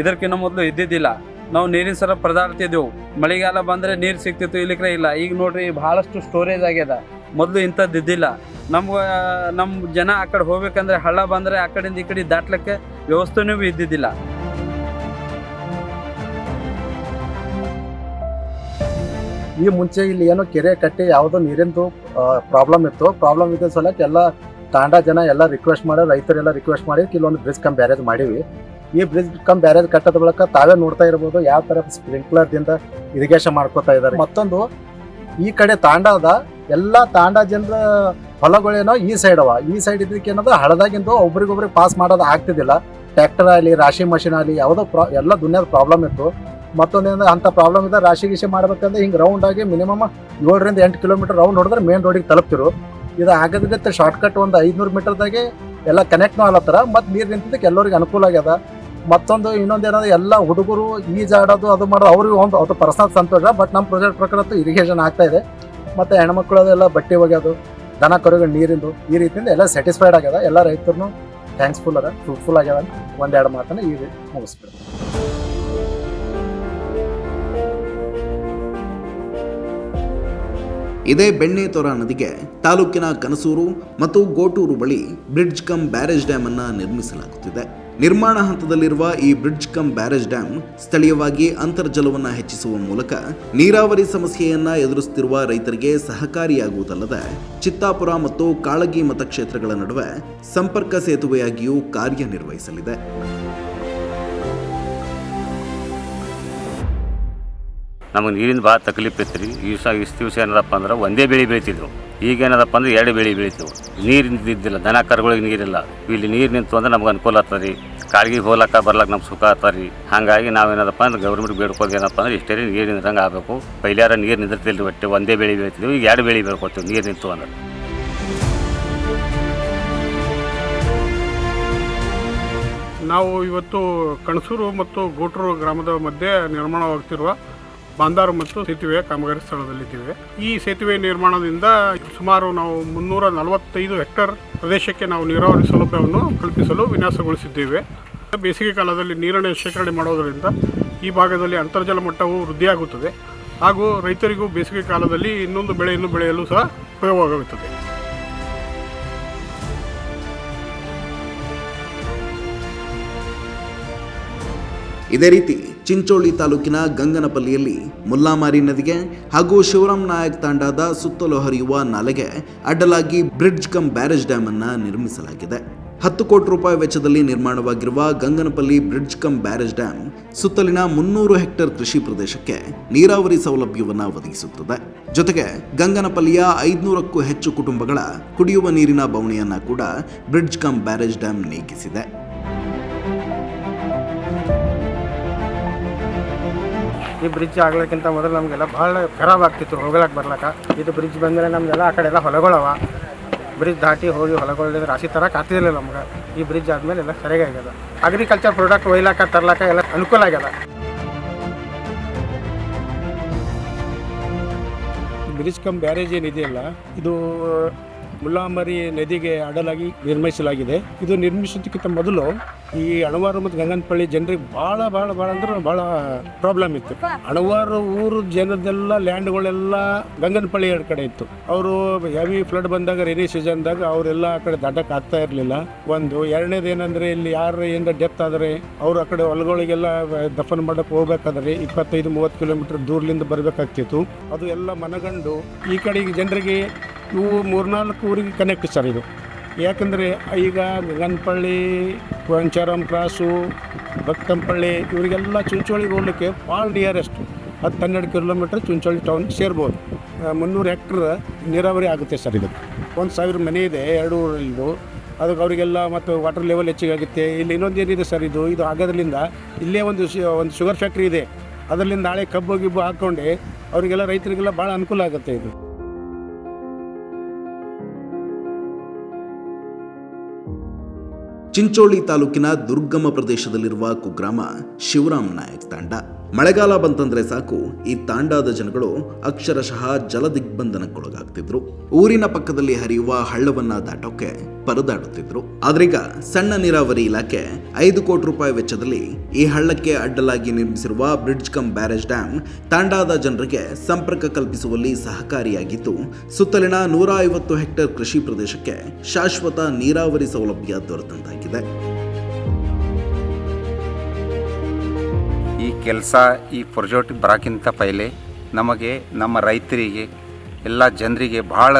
ಇದಕ್ಕಿಂತ ಮೊದಲು ಇದ್ದಿದ್ದಿಲ್ಲ. ನಾವು ನೀರಿನ ಸಲ ಪರದಾಡ್ತಿದ್ದೆವು. ಮಳೆಗಾಲ ಬಂದರೆ ನೀರು ಸಿಗ್ತಿತ್ತು, ಇಲ್ಲಿಕ್ರೆ ಇಲ್ಲ. ಈಗ ನೋಡ್ರಿ ಭಾಳಷ್ಟು ಸ್ಟೋರೇಜ್ ಆಗ್ಯದ. ಮೊದಲು ಇಂಥದ್ದು ಇದ್ದಿಲ್ಲ. ನಮ್ಮ ಜನ ಆ ಕಡೆ ಹೋಗ್ಬೇಕಂದ್ರೆ ಹಳ್ಳ ಬಂದರೆ ಆ ಕಡೆಯಿಂದ ಈ ಕಡೆ ದಾಟ್ಲಿಕ್ಕೆ ವ್ಯವಸ್ಥೆನೂ ಇದ್ದಿದ್ದಿಲ್ಲ. ಈ ಮುಂಚೆ ಇಲ್ಲಿ ಏನೋ ಕೆರೆ ಕಟ್ಟಿ ಯಾವುದೋ ನೀರಿಂದು ಪ್ರಾಬ್ಲಮ್ ಇತ್ತು. ಪ್ರಾಬ್ಲಮ್ ಇದ್ದ ಸಲಕ್ಕೆ ಎಲ್ಲ ತಾಂಡ ಜನ ಎಲ್ಲ ರಿಕ್ವೆಸ್ಟ್ ಮಾಡಿ, ರೈತರೆಲ್ಲ ರಿಕ್ವೆಸ್ಟ್ ಮಾಡಿ ಇಲ್ಲೊಂದು ಬ್ರಿಡ್ಜ್ ಕಮ್ ಬ್ಯಾರೇಜ್ ಮಾಡೀವಿ. ಈ ಬ್ರಿಡ್ಜ್ ಕಮ್ ಬ್ಯಾರೇಜ್ ಕಟ್ಟೋದ ಬಳಿಕ ತಾವೇ ನೋಡ್ತಾ ಇರ್ಬೋದು ಯಾವ ಥರ ಸ್ಪ್ರಿಂಕ್ಲರ್ದಿಂದ ಇರಿಗೇಷನ್ ಮಾಡ್ಕೋತಾ ಇದ್ದಾರೆ. ಮತ್ತೊಂದು ಈ ಕಡೆ ತಾಂಡದ ಎಲ್ಲ ತಾಂಡ ಜನರ ಹೊಲಗಳೇನೋ ಈ ಸೈಡ್ ಅವ. ಈ ಸೈಡ್ ಇದಕ್ಕೆ ಏನದ ಹಳದಾಗಿಂದು ಒಬ್ರಿಗೊಬ್ರಿಗೆ ಪಾಸ್ ಮಾಡೋದು ಆಗ್ತಿದ್ದಿಲ್ಲ. ಟ್ರ್ಯಾಕ್ಟರ್ ಆಗಲಿ, ರಾಶಿ ಮಷಿನ್ ಆಗಲಿ, ಯಾವುದೋ ಎಲ್ಲ ದುನಿಯಾದ ಪ್ರಾಬ್ಲಮ್ ಇತ್ತು. ಮತ್ತೊಂದೇನು ಅಂಥ ಪ್ರಾಬ್ಲಮ್ ಇದೆ, ರಾಶಿ ಗೀಶಿ ಮಾಡ್ಬೇಕಂದ್ರೆ ಹಿಂಗೆ ರೌಂಡ್ ಆಗಿ ಮಿನಿಮಮ್ 7ರಿಂದ 8 ಕಿಲೋಮೀಟರ್ ರೌಂಡ್ ಹೊಡೆದ್ರೆ ಮೇನ್ ರೋಡಿಗೆ ತಲುಪ್ತಿರು. ಇದು ಆಗದಿದ್ದ ಶಾರ್ಟ್ಕಟ್ ಒಂದು 500 ಮೀಟರ್ದಾಗೆ ಎಲ್ಲ ಕನೆಕ್ಟ್ನೂ ಆಗ್ಲತ್ತಾರ. ಮತ್ತು ನೀರು ನಿಂತಿದ್ದಕ್ಕೆ ಎಲ್ಲರಿಗೆ ಅನುಕೂಲ ಆಗ್ಯದ. ಮತ್ತೊಂದು ಇನ್ನೊಂದೇನಾದ್ರು ಎಲ್ಲ ಹುಡುಗರು ಈಜಾಡೋದು ಅದು ಮಾಡೋದು ಅವ್ರಿಗೆ ಒಂದು ಅದು ಪರ್ಸನಲ್ ಸಂತೋಷ. ಬಟ್ ನಮ್ಮ ಪ್ರಾಜೆಕ್ಟ್ ಪ್ರಕಾರ ಇರಿಗೇಷನ್ ಆಗ್ತಾ ಇದೆ. ಮತ್ತು ಹೆಣ್ಮಕ್ಳು ಅದೆಲ್ಲ ಬಟ್ಟೆ ಒಗೆಯೋದು, ದನ ಕರುಗಳು ನೀರಿಂದು, ಈ ರೀತಿಯಿಂದ ಎಲ್ಲ ಸ್ಯಾಟಿಸ್ಫೈಡ್ ಆಗ್ಯದ. ಎಲ್ಲ ರೈತರು ಥ್ಯಾಂಕ್ಸ್ಫುಲ್ ಅದ, ಫ್ರೂಟ್ಫುಲ್ ಆಗ್ಯದ. ಒಂದೆರಡು ಮಾತನ್ನು ಈಗ ಮುಗಿಸ್ಬಿಡ್ತಾರೆ. ಇದೇ ಬೆಣ್ಣೆತೊರ ನದಿಗೆ ತಾಲೂಕಿನ ಕನಸೂರು ಮತ್ತು ಗೋಟೂರು ಬಳಿ ಬ್ರಿಡ್ಜ್ ಕಮ್ ಬ್ಯಾರೇಜ್ ಡ್ಯಾಮ್ ಅನ್ನು ನಿರ್ಮಿಸಲಾಗುತ್ತಿದೆ. ನಿರ್ಮಾಣ ಹಂತದಲ್ಲಿರುವ ಈ ಬ್ರಿಡ್ಜ್ ಕಮ್ ಬ್ಯಾರೇಜ್ ಡ್ಯಾಮ್ ಸ್ಥಳೀಯವಾಗಿ ಅಂತರ್ಜಲವನ್ನು ಹೆಚ್ಚಿಸುವ ಮೂಲಕ ನೀರಾವರಿ ಸಮಸ್ಯೆಯನ್ನ ಎದುರಿಸುತ್ತಿರುವ ರೈತರಿಗೆ ಸಹಕಾರಿಯಾಗುವುದಲ್ಲದೆ ಚಿತ್ತಾಪುರ ಮತ್ತು ಕಾಳಗಿ ಮತಕ್ಷೇತ್ರಗಳ ನಡುವೆ ಸಂಪರ್ಕ ಸೇತುವೆಯಾಗಿಯೂ ಕಾರ್ಯನಿರ್ವಹಿಸಲಿದೆ. ನಮಗೆ ನೀರಿಂದ ಭಾಳ ತಕ್ಲೀಫ್ ಇತ್ತು ರೀ. ಇಷ್ಟು ದಿವಸ ಏನದಪ್ಪ ಅಂದ್ರೆ ಒಂದೇ ಬೆಳೆ ಬೆಳಿತಿದ್ರು. ಈಗ ಏನದಪ್ಪ ಅಂದ್ರೆ 2 ಬೆಳೆ ಬೆಳಿತೀವಿ. ನೀರು ಇದ್ದಿದ್ದಿಲ್ಲ, ದನ ಕರುಗಳಿಗೆ ನೀರಿಲ್ಲ. ಇಲ್ಲಿ ನೀರು ನಿಂತು ಅಂದ್ರೆ ನಮ್ಗೆ ಅನುಕೂಲ ಆಗ್ತದೆ ರೀ. ಕಾಡಿಗೆ ಹೋಗ್ಲಕ್ಕ ಬರ್ಲಕ್ಕೆ ನಮ್ಗೆ ಸುಖ ಆಗ್ತದೆ ರೀ. ಹಾಗಾಗಿ ನಾವೇನದಪ್ಪ ಅಂದ್ರೆ ಗೌರ್ಮೆಂಟ್ ಬೇಡ್ಕೋದು ಏನಪ್ಪ ಅಂದ್ರೆ ಇಷ್ಟೇ ನೀರು ನಿಂದ್ರಂಗೆ ಆಗಬೇಕು. ಪೈಲಾರ ನೀರು ನಿಂದಿರ್ತಿಲ್ಲ ರೀ, ಒಟ್ಟೆ ಒಂದೇ ಬೆಳೆ ಬೆಳಿತಿದ್ವಿ. ಈಗ 2 ಬೆಳೆ ಬೆಳ್ಕೊತೀವಿ ನೀರು ನಿಂತು ಅಂದ್ರೆ. ನಾವು ಇವತ್ತು ಕಣಸೂರು ಮತ್ತು ಗೋಟ್ರು ಗ್ರಾಮದ ಮಧ್ಯೆ ನಿರ್ಮಾಣವಾಗುತ್ತಿರುವ ಬಾಂದಾರು ಮತ್ತು ಸೇತುವೆ ಕಾಮಗಾರಿ ಸ್ಥಳದಲ್ಲಿದ್ದೇವೆ. ಈ ಸೇತುವೆ ನಿರ್ಮಾಣದಿಂದ ಸುಮಾರು ನಾವು 345 ಹೆಕ್ಟೇರ್ ಪ್ರದೇಶಕ್ಕೆ ನಾವು ನೀರಾವರಿ ಸೌಲಭ್ಯವನ್ನು ಕಲ್ಪಿಸಲು ವಿನ್ಯಾಸಗೊಳಿಸಿದ್ದೇವೆ. ಬೇಸಿಗೆ ಕಾಲದಲ್ಲಿ ನೀರನ್ನು ಶೇಖರಣೆ ಮಾಡೋದರಿಂದ ಈ ಭಾಗದಲ್ಲಿ ಅಂತರ್ಜಲ ಮಟ್ಟವು ವೃದ್ಧಿಯಾಗುತ್ತದೆ ಹಾಗೂ ರೈತರಿಗೂ ಬೇಸಿಗೆ ಕಾಲದಲ್ಲಿ ಇನ್ನೊಂದು ಬೆಳೆಯನ್ನು ಬೆಳೆಯಲು ಸಹ ಉಪಯೋಗವಾಗುತ್ತದೆ. ಇದೇ ರೀತಿ ಚಿಂಚೋಳಿ ತಾಲೂಕಿನ ಗಂಗನಪಲ್ಲಿಯಲ್ಲಿ ಮುಲ್ಲಾಮಾರಿ ನದಿಗೆ ಹಾಗೂ ಶಿವರಾಮ್ ನಾಯಕ್ ತಾಂಡಾದ ಸುತ್ತಲೂ ಹರಿಯುವ ನಾಲೆಗೆ ಅಡ್ಡಲಾಗಿ ಬ್ರಿಡ್ಜ್ ಕಮ್ ಬ್ಯಾರೇಜ್ ಡ್ಯಾಮ್ ಅನ್ನು ನಿರ್ಮಿಸಲಾಗಿದೆ. 10 ಕೋಟಿ ರೂಪಾಯಿ ವೆಚ್ಚದಲ್ಲಿ ನಿರ್ಮಾಣವಾಗಿರುವ ಗಂಗನಪಲ್ಲಿ ಬ್ರಿಡ್ಜ್ ಕಮ್ ಬ್ಯಾರೇಜ್ ಡ್ಯಾಮ್ ಸುತ್ತಲಿನ 300 ಹೆಕ್ಟೇರ್ ಕೃಷಿ ಪ್ರದೇಶಕ್ಕೆ ನೀರಾವರಿ ಸೌಲಭ್ಯವನ್ನು ಒದಗಿಸುತ್ತದೆ. ಜೊತೆಗೆ ಗಂಗನಪಲ್ಲಿಯ 500ಕ್ಕೂ ಹೆಚ್ಚು ಕುಟುಂಬಗಳ ಕುಡಿಯುವ ನೀರಿನ ಬವಣೆಯನ್ನು ಕೂಡ ಬ್ರಿಡ್ಜ್ ಕಮ್ ಬ್ಯಾರೇಜ್ ಡ್ಯಾಮ್ ನೀಗಿಸಿದೆ. ಈ ಬ್ರಿಡ್ಜ್ ಆಗ್ಲಿಕ್ಕಿಂತ ಮೊದಲು ನಮಗೆಲ್ಲ ಭಾಳ ಖರಾಬ್ ಆಗ್ತಿತ್ತು ಹೋಗ್ಲಕ್ಕೆ ಬರ್ಲಕ್ಕ. ಇದು ಬ್ರಿಡ್ಜ್ ಬಂದಮೇಲೆ ನಮಗೆಲ್ಲ ಆ ಕಡೆ ಎಲ್ಲ ಹೊಲಗಳವ, ಬ್ರಿಡ್ಜ್ ದಾಟಿ ಹೋಗಿ ಹೊಲಗಳಿದ್ರೆ ರಾಶಿ ತರಕ್ಕೆ ಆಗ್ತಿದ್ದಿಲ್ಲ ನಮ್ಗೆ. ಈ ಬ್ರಿಡ್ಜ್ ಆದಮೇಲೆ ಎಲ್ಲ ಸರಿಯಾಗ್ಯದ. ಅಗ್ರಿಕಲ್ಚರ್ ಪ್ರಾಡಕ್ಟ್ ಒಯ್ಲಾಕ ತರ್ಲಾಕ ಎಲ್ಲ ಅನುಕೂಲ ಆಗ್ಯದ. ಬ್ರಿಡ್ಜ್ ಕಮ್ ಬ್ಯಾರೇಜ್ ಏನಿದೆಯಲ್ಲ, ಇದು ಮುಲ್ಲಾಮಾರಿ ನದಿಗೆ ಅಡ್ಡಲಾಗಿ ನಿರ್ಮಿಸಲಾಗಿದೆ. ಇದು ನಿರ್ಮಿಸೋದಕ್ಕಿಂತ ಮೊದಲು ಈ ಅಣವಾರು ಮತ್ತು ಗಂಗನಪಳ್ಳಿ ಜನರಿಗೆ ಭಾಳ ಅಂದ್ರೆ ಭಾಳ ಪ್ರಾಬ್ಲಮ್ ಇತ್ತು. ಅಣವಾರು ಊರು ಜನದೆಲ್ಲ ಲ್ಯಾಂಡ್ಗಳೆಲ್ಲ ಗಂಗನಪಳ್ಳಿ ಎರಡು ಕಡೆ ಇತ್ತು. ಅವರು ಹೆವಿ ಫ್ಲಡ್ ಬಂದಾಗ ರೈನಿ ಸೀಸನ್ದಾಗ ಅವರೆಲ್ಲ ಆ ಕಡೆ ದಾಟಕ್ಕೆ ಆಗ್ತಾ ಇರಲಿಲ್ಲ. ಒಂದು ಎರಡನೇದು ಏನಂದರೆ ಇಲ್ಲಿ ಯಾರು ಏನಾರ ಡೆತ್ ಆದರೆ ಅವರು ಆ ಕಡೆ ಹೊಲಗಳಿಗೆಲ್ಲ ದಫನ್ ಮಾಡಕ್ಕೆ ಹೋಗ್ಬೇಕಾದ್ರೆ 25-30 ಕಿಲೋಮೀಟರ್ ದೂರದಿಂದ ಬರಬೇಕಾಗ್ತಿತ್ತು. ಅದು ಎಲ್ಲ ಮನಗಂಡು ಈ ಕಡೆಗೆ ಜನರಿಗೆ ಇವು 3-4 ಊರಿಗೆ ಕನೆಕ್ಟ್ ಸರ್ ಇದು. ಯಾಕಂದರೆ ಈಗ ಗಂಗನಪಳ್ಳಿ, ಕೊಂಚಾರಂ ಕ್ರಾಸು, ಭಕ್ತಂಪಳ್ಳಿ ಇವರಿಗೆಲ್ಲ ಚುಂಚೋಳಿಗೆ ಹೋಗ್ಲಿಕ್ಕೆ ಭಾಳ ನಿಯರೆಸ್ಟ್ 10-12 ಕಿಲೋಮೀಟರ್ ಚುಂಚೋಳಿ ಟೌನ್ ಸೇರ್ಬೋದು. 300 ಹೆಕ್ಟರ್ ನೀರಾವರಿ ಆಗುತ್ತೆ ಸರ್. ಇದಕ್ಕೆ 1000 ಮನೆ ಇದೆ 2 ಊರಲ್ಲಿದ್ದು. ಅದಕ್ಕೆ ಅವರಿಗೆಲ್ಲ ಮತ್ತು ವಾಟರ್ ಲೆವೆಲ್ ಹೆಚ್ಚಿಗಾಗುತ್ತೆ. ಇಲ್ಲಿ ಇನ್ನೊಂದು ಏನಿದೆ ಸರ್, ಇದು ಆಗೋದ್ರಿಂದ ಇಲ್ಲೇ ಒಂದು ಶುಗರ್ ಫ್ಯಾಕ್ಟ್ರಿ ಇದೆ. ಅದರಿಂದ ನಾಳೆ ಕಬ್ಬು ಗಿಬ್ಬು ಹಾಕ್ಕೊಂಡೆ ಅವರಿಗೆಲ್ಲ ರೈತರಿಗೆಲ್ಲ ಭಾಳ ಅನುಕೂಲ ಆಗುತ್ತೆ ಇದು. ಚಿಂಚೋಳಿ ತಾಲೂಕಿನ ದುರ್ಗಮ ಪ್ರದೇಶದಲ್ಲಿರುವ ಕುಗ್ರಾಮ ಶಿವರಾಮ್ ನಾಯಕ್ ತಾಂಡ. ಮಳೆಗಾಲ ಬಂತಂದ್ರೆ ಸಾಕು ಈ ತಾಂಡಾದ ಜನಗಳು ಅಕ್ಷರಶಃ ಜಲದಿಗ್ಬಂಧನಕ್ಕೊಳಗಾಗ್ತಿದ್ರು. ಊರಿನ ಪಕ್ಕದಲ್ಲಿ ಹರಿಯುವ ಹಳ್ಳವನ್ನ ದಾಟೋಕೆ ಪರದಾಡುತ್ತಿದ್ರು. ಆದ್ರೀಗ ಸಣ್ಣ ನೀರಾವರಿ ಇಲಾಖೆ 5 ಕೋಟಿ ರೂಪಾಯಿ ವೆಚ್ಚದಲ್ಲಿ ಈ ಹಳ್ಳಕ್ಕೆ ಅಡ್ಡಲಾಗಿ ನಿರ್ಮಿಸಿರುವ ಬ್ರಿಡ್ಜ್ ಕಮ್ ಬ್ಯಾರೇಜ್ ಡ್ಯಾಮ್ ತಾಂಡಾದ ಜನರಿಗೆ ಸಂಪರ್ಕ ಕಲ್ಪಿಸುವಲ್ಲಿ ಸಹಕಾರಿಯಾಗಿದ್ದು, ಸುತ್ತಲಿನ 150 ಹೆಕ್ಟೇರ್ ಕೃಷಿ ಪ್ರದೇಶಕ್ಕೆ ಶಾಶ್ವತ ನೀರಾವರಿ ಸೌಲಭ್ಯ ದೊರೆತಂತಾಗಿದೆ. ಈ ಕೆಲಸ ಈ ಪ್ರಾಜೆಕ್ಟ್ ಬರೋಕ್ಕಿಂತ ಪೈಲೆ ನಮಗೆ ನಮ್ಮ ರೈತರಿಗೆ ಎಲ್ಲ ಜನರಿಗೆ ಭಾಳ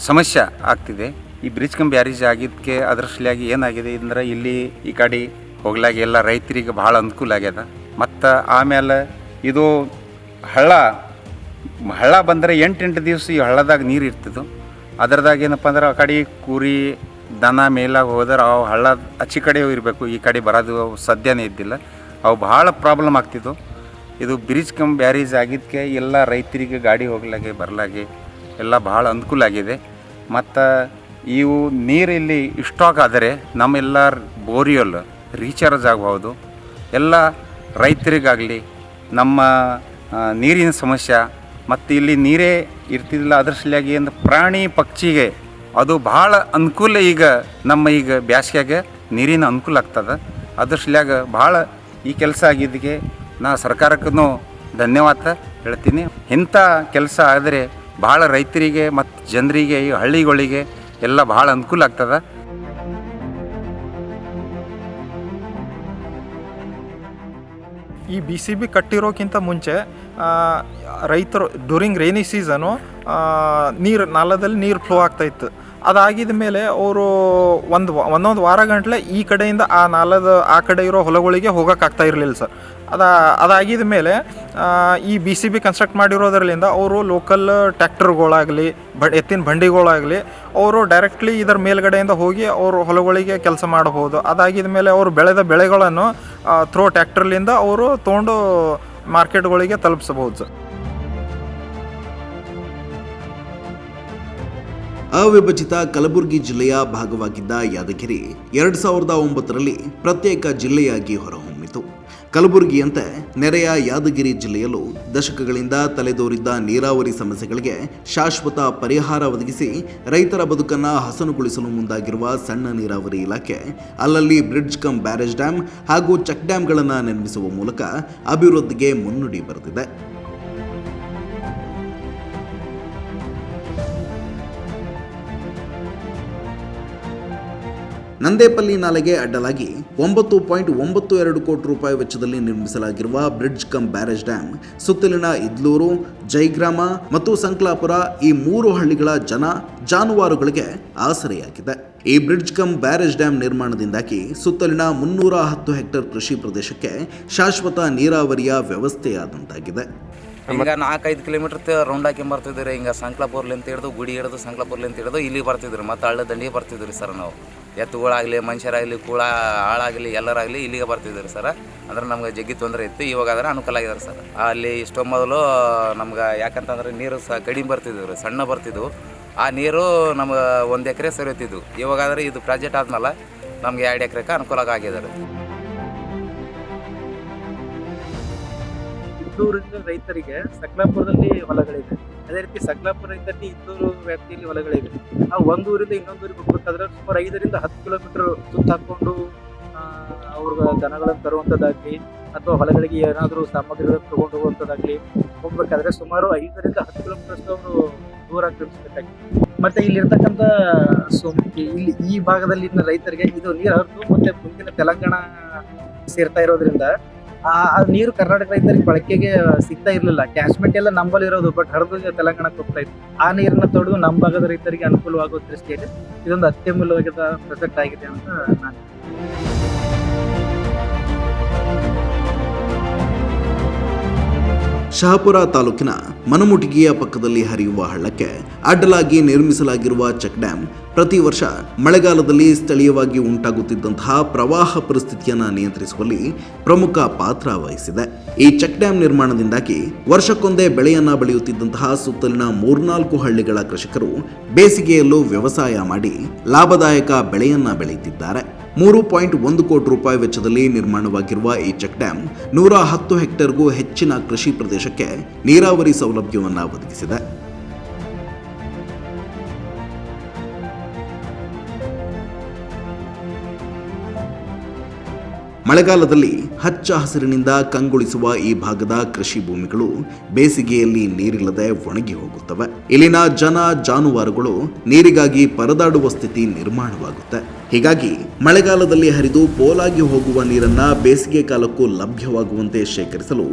ಸಮಸ್ಯೆ ಆಗ್ತಿದೆ. ಈ ಬ್ರಿಡ್ಜ್ ಕಮ್ ಬ್ಯಾರೇಜ್ ಆಗಿದ್ದಕ್ಕೆ ಅದರ ಸಲುವಾಗಿ ಏನಾಗಿದೆ ಅಂದ್ರೆ ಇಲ್ಲಿ ಈ ಕಡೆ ಹೋಗ್ಲಾಗಿ ಎಲ್ಲ ರೈತರಿಗೆ ಭಾಳ ಅನುಕೂಲ ಆಗ್ಯದ. ಮತ್ತು ಆಮೇಲೆ ಇದು ಹಳ್ಳ ಬಂದರೆ 8 ದಿವಸ ಈ ಹಳ್ಳದಾಗ ನೀರು ಇರ್ತಿದ್ದು. ಅದರದಾಗ ಏನಪ್ಪ ಅಂದ್ರೆ ಆ ಕಡೆ ಕುರಿ ದನ ಮೇಲಾಗ ಹೋದ್ರೆ ಅವು ಹಳ್ಳ ಆಚೆ ಕಡೆ ಇರಬೇಕು, ಈ ಕಡೆ ಬರೋದು ಸದ್ಯನೇ ಇದ್ದಿಲ್ಲ. ಅವು ಭಾಳ ಪ್ರಾಬ್ಲಮ್ ಆಗ್ತಿದ್ವು. ಇದು ಬ್ರಿಡ್ಜ್ ಕಮ್ ಬ್ಯಾರೇಜ್ ಆಗಿದ್ದಕ್ಕೆ ಎಲ್ಲ ರೈತರಿಗೆ ಗಾಡಿ ಹೋಗ್ಲಾಗೆ ಬರಲಾಗೆ ಎಲ್ಲ ಭಾಳ ಅನುಕೂಲ ಆಗಿದೆ. ಮತ್ತು ಇವು ನೀರು ಇಲ್ಲಿ ಸ್ಟಾಕ್ ಆದರೆ ನಮ್ಮೆಲ್ಲ ಬೋರಿಯಲ್ ರೀಚಾರ್ಜ್ ಆಗ್ಬೋದು. ಎಲ್ಲ ರೈತರಿಗಾಗಲಿ ನಮ್ಮ ನೀರಿನ ಸಮಸ್ಯೆ ಮತ್ತು ಇಲ್ಲಿ ನೀರೇ ಇರ್ತಿದ್ದಿಲ್ಲ. ಅದ್ರ ಸಲುವಾಗಿ ಏನು ಪ್ರಾಣಿ ಪಕ್ಷಿಗೆ ಅದು ಭಾಳ ಅನುಕೂಲ. ಈಗ ನಮ್ಮ ಈಗ ಬ್ಯಾಸ್ಗ್ಯಾಗ ನೀರಿನ ಅನುಕೂಲ ಆಗ್ತದೆ. ಅದ್ರ ಸಲುವಾಗಿ ಭಾಳ ಈ ಕೆಲಸ ಆಗಿದ್ದಕ್ಕೆ ನಾ ಸರ್ಕಾರಕ್ಕೂ ಧನ್ಯವಾದ ಹೇಳ್ತೀನಿ. ಇಂಥ ಕೆಲಸ ಆದರೆ ಭಾಳ ರೈತರಿಗೆ ಮತ್ತು ಜನರಿಗೆ ಈ ಹಳ್ಳಿಗಳಿಗೆ ಎಲ್ಲ ಭಾಳ ಅನುಕೂಲ ಆಗ್ತದೆ. ಈ BCB ಕಟ್ಟಿರೋಕ್ಕಿಂತ ಮುಂಚೆ ರೈತರು ಡ್ಯೂರಿಂಗ್ ರೈನಿ ಸೀಸನು ನಾಲದಲ್ಲಿ ನೀರು ಫ್ಲೋ ಆಗ್ತಾಯಿತ್ತು. ಅದಾಗಿದ ಮೇಲೆ ಅವರು ಒಂದೊಂದು ವಾರ ಗಂಟಲೆ ಈ ಕಡೆಯಿಂದ ಆ ಕಡೆ ಇರೋ ಹೊಲಗಳಿಗೆ ಹೋಗೋಕ್ಕಾಗ್ತಾ ಇರಲಿಲ್ಲ ಸರ್. ಅದಾಗಿದ ಮೇಲೆ ಈ BCB ಕನ್ಸ್ಟ್ರಕ್ಟ್ ಮಾಡಿರೋದ್ರಲ್ಲಿಂದ ಅವರು ಲೋಕಲ್ ಟ್ಯಾಕ್ಟರ್ಗಳಾಗಲಿ ಎತ್ತಿನ ಬಂಡಿಗಳಾಗಲಿ ಅವರು ಡೈರೆಕ್ಟ್ಲಿ ಇದರ ಮೇಲ್ಗಡೆಯಿಂದ ಹೋಗಿ ಅವರು ಹೊಲಗಳಿಗೆ ಕೆಲಸ ಮಾಡಬಹುದು. ಅದಾಗಿದ ಮೇಲೆ ಅವರು ಬೆಳೆದ ಬೆಳೆಗಳನ್ನು ಥ್ರೋ ಟ್ಯಾಕ್ಟರ್ಲಿಂದ ಅವರು ತೊಗೊಂಡು ಮಾರ್ಕೆಟ್ಗಳಿಗೆ ತಲುಪಿಸಬಹುದು ಸರ್. ಅವಿಭಜಿತ ಕಲಬುರಗಿ ಜಿಲ್ಲೆಯ ಭಾಗವಾಗಿದ್ದ ಯಾದಗಿರಿ 2009ರಲ್ಲಿ ಪ್ರತ್ಯೇಕ ಜಿಲ್ಲೆಯಾಗಿ ಹೊರಹೊಮ್ಮಿತು. ಕಲಬುರಗಿಯಂತೆ ನೆರೆಯ ಯಾದಗಿರಿ ಜಿಲ್ಲೆಯಲ್ಲೂ ದಶಕಗಳಿಂದ ತಲೆದೋರಿದ್ದ ನೀರಾವರಿ ಸಮಸ್ಯೆಗಳಿಗೆ ಶಾಶ್ವತ ಪರಿಹಾರ ಒದಗಿಸಿ ರೈತರ ಬದುಕನ್ನು ಹಸನುಗೊಳಿಸಲು ಮುಂದಾಗಿರುವ ಸಣ್ಣ ನೀರಾವರಿ ಇಲಾಖೆ ಅಲ್ಲಲ್ಲಿ ಬ್ರಿಡ್ಜ್ ಕಮ್ ಬ್ಯಾರೇಜ್ ಡ್ಯಾಮ್ ಹಾಗೂ ಚೆಕ್ ಡ್ಯಾಮ್ಗಳನ್ನು ನಿರ್ಮಿಸುವ ಮೂಲಕ ಅಭಿವೃದ್ಧಿಗೆ ಮುನ್ನುಡಿ ಬರೆದಿದೆ. ನಂದೇಪಲ್ಲಿ ನಾಲೆಗೆ ಅಡ್ಡಲಾಗಿ 9.92 ಕೋಟಿ ರೂಪಾಯಿ ವೆಚ್ಚದಲ್ಲಿ ನಿರ್ಮಿಸಲಾಗಿರುವ ಬ್ರಿಡ್ಜ್ ಕಮ್ ಬ್ಯಾರೇಜ್ ಡ್ಯಾಮ್ ಸುತ್ತಲಿನ ಇದ್ಲೂರು, ಜೈಗ್ರಾಮ ಮತ್ತು ಸಂಕ್ಲಾಪುರ ಈ 3 ಹಳ್ಳಿಗಳ ಜಾನುವಾರುಗಳಿಗೆ ಆಸರೆಯಾಗಿದೆ. ಈ ಬ್ರಿಡ್ಜ್ ಕಮ್ ಬ್ಯಾರೇಜ್ ಡ್ಯಾಮ್ ನಿರ್ಮಾಣದಿಂದಾಗಿ ಸುತ್ತಲಿನ 310 ಹೆಕ್ಟೇರ್ ಕೃಷಿ ಪ್ರದೇಶಕ್ಕೆ ಶಾಶ್ವತ ನೀರಾವರಿಯ ವ್ಯವಸ್ಥೆಯಾದಂತಾಗಿದೆ. ಹಿಂಗೆ 4-5 ಕಿಲೋಮೀಟರ್ ರೌಂಡ್ ಹಾಕಿ ಬರ್ತಿದ್ರಿ. ಹಿಂಗೆ ಸಂಕ್ಲಾಪುರ್ಲಿಂತ ಹಿಡಿದು ಗುಡಿ ಹಿಡಿದು ಸಂಕ್ಲಾಪುರ್ಲಿಂತ ಹಿಡಿದು ಇಲ್ಲಿ ಬರ್ತಿದ್ರಿ. ಮತ್ತು ಹಳ್ಳ ದಂಡಿಗೆ ಬರ್ತಿದ್ರಿ ಸರ್. ನಾವು ಎತ್ತುಗಳಾಗಲಿ ಮನುಷ್ಯರಾಗಲಿ ಕೂಳ ಆಳಾಗಲಿ ಎಲ್ಲರಾಗಲಿ ಇಲ್ಲಿಗೆ ಬರ್ತಿದ್ರಿ ಸರ್. ಅಂದ್ರೆ ನಮ್ಗೆ ಜಗ್ಗಿ ತೊಂದರೆ ಇತ್ತು. ಇವಾಗಾದ್ರೆ ಅನುಕೂಲ ಆಗಿದ್ದಾರೆ ಸರ್. ಅಲ್ಲಿ ಇಷ್ಟೋ ಮೊದಲು ನಮ್ಗೆ ಯಾಕಂತಂದ್ರೆ ನೀರು ಕಡಿಮೆ ಬರ್ತಿದ್ವು ರೀ, ಸಣ್ಣ ಬರ್ತಿದ್ವು. ಆ ನೀರು ನಮ್ಗೆ 1 ಎಕರೆ ಸರಿಯುತ್ತಿದ್ವು. ಇವಾಗಾದ್ರೆ ಇದು ಪ್ರಾಜೆಕ್ಟ್ ಆದ್ಮೇಲೆ ನಮ್ಗೆ 2 ಎಕರೆಗೆ ಅನುಕೂಲ ಆಗಿದ್ದಾರೆ. ಇದ್ದೂರಿನ ರೈತರಿಗೆ ಸಕಲಾಪುರದಲ್ಲಿ ಹೊಲಗಳಿವೆ. ಅದೇ ರೀತಿ ಸಕಲಾಪುರ ರೈತರಿಗೆ ಇದ್ದೂರು ವ್ಯಾಪ್ತಿಯಲ್ಲಿ ಹೊಲಗಳಿವೆ. ಆ ಒಂದು ಊರಿಂದ ಇನ್ನೊಂದು ಊರಿಗೆ ಹೋಗ್ಬೇಕಾದ್ರೆ ಸುಮಾರು 5ರಿಂದ 10 ಕಿಲೋಮೀಟರ್ ಸುತ್ತ ಹಾಕ್ಕೊಂಡು ಅವ್ರಿಗೆ ದನಗಳನ್ನು ತರುವಂಥದ್ದಾಗಲಿ ಅಥವಾ ಹೊಲಗಳಿಗೆ ಏನಾದರೂ ಸಾಮಗ್ರಿಗಳನ್ನು ತೊಗೊಂಡು ಹೋಗುವಂಥದ್ದಾಗಲಿ ಹೋಗ್ಬೇಕಾದ್ರೆ ಸುಮಾರು 5ರಿಂದ 10 ಕಿಲೋಮೀಟರ್ ಅವರು ದೂರ ತಿಳಿಸ್ಬೇಕಾಗಿದೆ. ಮತ್ತು ಇಲ್ಲಿರ್ತಕ್ಕಂಥ ಇಲ್ಲಿ ಈ ಭಾಗದಲ್ಲಿನ ರೈತರಿಗೆ ಇದು ನೀರು ಹರಿದು ಮತ್ತು ಮುಂದಿನ ತೆಲಂಗಾಣ ಸೇರ್ತಾ ಇರೋದ್ರಿಂದ ಆ ನೀರು ಕರ್ನಾಟಕ ರೈತರಿಗೆ ಬಳಕೆಗೆ ಸಿಗ್ತಾ ಇರಲಿಲ್ಲ. ಕ್ಯಾಶ್ಮೆಂಟ್ ಎಲ್ಲ ನಂಬಲ್ಲಿ ಇರೋದು, ಬಟ್ ಹರಿದು ತೆಲಂಗಾಣಕ್ಕೆ ಹೋಗ್ತಾ ಇತ್ತು. ಆ ನೀರನ್ನ ತೊಡೆದು ನಮ್ಮ ಭಾಗದ ರೈತರಿಗೆ ಅನುಕೂಲವಾಗುವ ದೃಷ್ಟಿಯಲ್ಲಿ ಇದೊಂದು ಅತ್ಯಮೂಲ್ಯವಾದ ಪ್ರಾಜೆಕ್ಟ್ ಆಗಿದೆ ಅಂತ ನಾನು. ಶಹಾಪುರ ತಾಲೂಕಿನ ಮನಮುಟಿಗೆಯ ಪಕ್ಕದಲ್ಲಿ ಹರಿಯುವ ಹಳ್ಳಕ್ಕೆ ಅಡ್ಡಲಾಗಿ ನಿರ್ಮಿಸಲಾಗಿರುವ ಚೆಕ್ ಡ್ಯಾಮ್ ಪ್ರತಿ ವರ್ಷ ಮಳೆಗಾಲದಲ್ಲಿ ಸ್ಥಳೀಯವಾಗಿ ಉಂಟಾಗುತ್ತಿದ್ದಂತಹ ಪ್ರವಾಹ ಪರಿಸ್ಥಿತಿಯನ್ನು ನಿಯಂತ್ರಿಸುವಲ್ಲಿ ಪ್ರಮುಖ ಪಾತ್ರ ವಹಿಸಿದೆ. ಈ ಚೆಕ್ ಡ್ಯಾಮ್ ನಿರ್ಮಾಣದಿಂದಾಗಿ ವರ್ಷಕ್ಕೊಂದೇ ಬೆಳೆಯನ್ನ ಬೆಳೆಯುತ್ತಿದ್ದಂತಹ ಸುತ್ತಲಿನ 3-4 ಹಳ್ಳಿಗಳ ಕೃಷಿಕರು ಬೇಸಿಗೆಯಲ್ಲೂ ವ್ಯವಸಾಯ ಮಾಡಿ ಲಾಭದಾಯಕ ಬೆಳೆಯನ್ನ ಬೆಳೆಯುತ್ತಿದ್ದಾರೆ. 3.1 ಕೋಟಿ ರೂಪಾಯಿ ವೆಚ್ಚದಲ್ಲಿ ನಿರ್ಮಾಣವಾಗಿರುವ ಈ ಚೆಕ್ ಡ್ಯಾಮ್ 110 ಹೆಕ್ಟೇರ್ಗೂ ಹೆಚ್ಚಿನ ಕೃಷಿ ಪ್ರದೇಶಕ್ಕೆ ನೀರಾವರಿ ಸೌಲಭ್ಯವನ್ನು ಒದಗಿಸಿದೆ. ಮಳೆಗಾಲದಲ್ಲಿ ಹಚ್ಚ ಹಸಿರಿನಿಂದ ಕಂಗೊಳಿಸುವ ಈ ಭಾಗದ ಕೃಷಿ ಭೂಮಿಗಳು ಬೇಸಿಗೆಯಲ್ಲಿ ನೀರಿಲ್ಲದೆ ಒಣಗಿ ಹೋಗುತ್ತವೆ. ಇಲ್ಲಿನ ಜಾನುವಾರುಗಳು ನೀರಿಗಾಗಿ ಪರದಾಡುವ ಸ್ಥಿತಿ ನಿರ್ಮಾಣವಾಗುತ್ತೆ. ಹೀಗಾಗಿ ಮಳೆಗಾಲದಲ್ಲಿ ಹರಿದು ಪೋಲಾಗಿ ಹೋಗುವ ನೀರನ್ನ ಬೇಸಿಗೆ ಕಾಲಕ್ಕೂ ಲಭ್ಯವಾಗುವಂತೆ ಶೇಖರಿಸಲು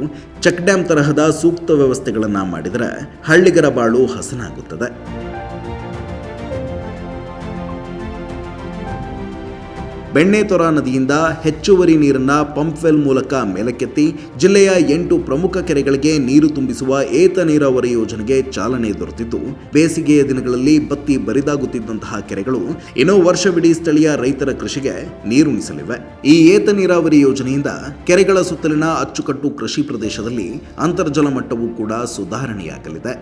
ಚೆಕ್ ಡ್ಯಾಮ್ ತರಹದ ಸೂಕ್ತ ವ್ಯವಸ್ಥೆಗಳನ್ನು ಮಾಡಿದರೆ ಹಳ್ಳಿಗರ ಬಾಳು ಹಸನಾಗುತ್ತದೆ. ಬೆಣ್ಣೆತೊರ ನದಿಯಿಂದ ಹೆಚ್ಚುವರಿ ನೀರನ್ನ ಪಂಪ್ವೆಲ್ ಮೂಲಕ ಮೇಲಕ್ಕೆತ್ತಿ ಜಿಲ್ಲೆಯ 8 ಪ್ರಮುಖ ಕೆರೆಗಳಿಗೆ ನೀರು ತುಂಬಿಸುವ ಏತ ನೀರಾವರಿ ಯೋಜನೆಗೆ ಚಾಲನೆ ದೊರೆತಿದ್ದು, ಬೇಸಿಗೆಯ ದಿನಗಳಲ್ಲಿ ಬತ್ತಿ ಬರಿದಾಗುತ್ತಿದ್ದಂತಹ ಕೆರೆಗಳು ಇನ್ನು ವರ್ಷವಿಡೀ ಸ್ಥಳೀಯ ರೈತರ ಕೃಷಿಗೆ ನೀರುಣಿಸಲಿವೆ. ಈ ಏತ ನೀರಾವರಿ ಯೋಜನೆಯಿಂದ ಕೆರೆಗಳ ಸುತ್ತಲಿನ ಅಚ್ಚುಕಟ್ಟು ಕೃಷಿ ಪ್ರದೇಶದಲ್ಲಿ ಅಂತರ್ಜಲ ಮಟ್ಟವೂ ಕೂಡ ಸುಧಾರಣೆಯಾಗಲಿದೆ.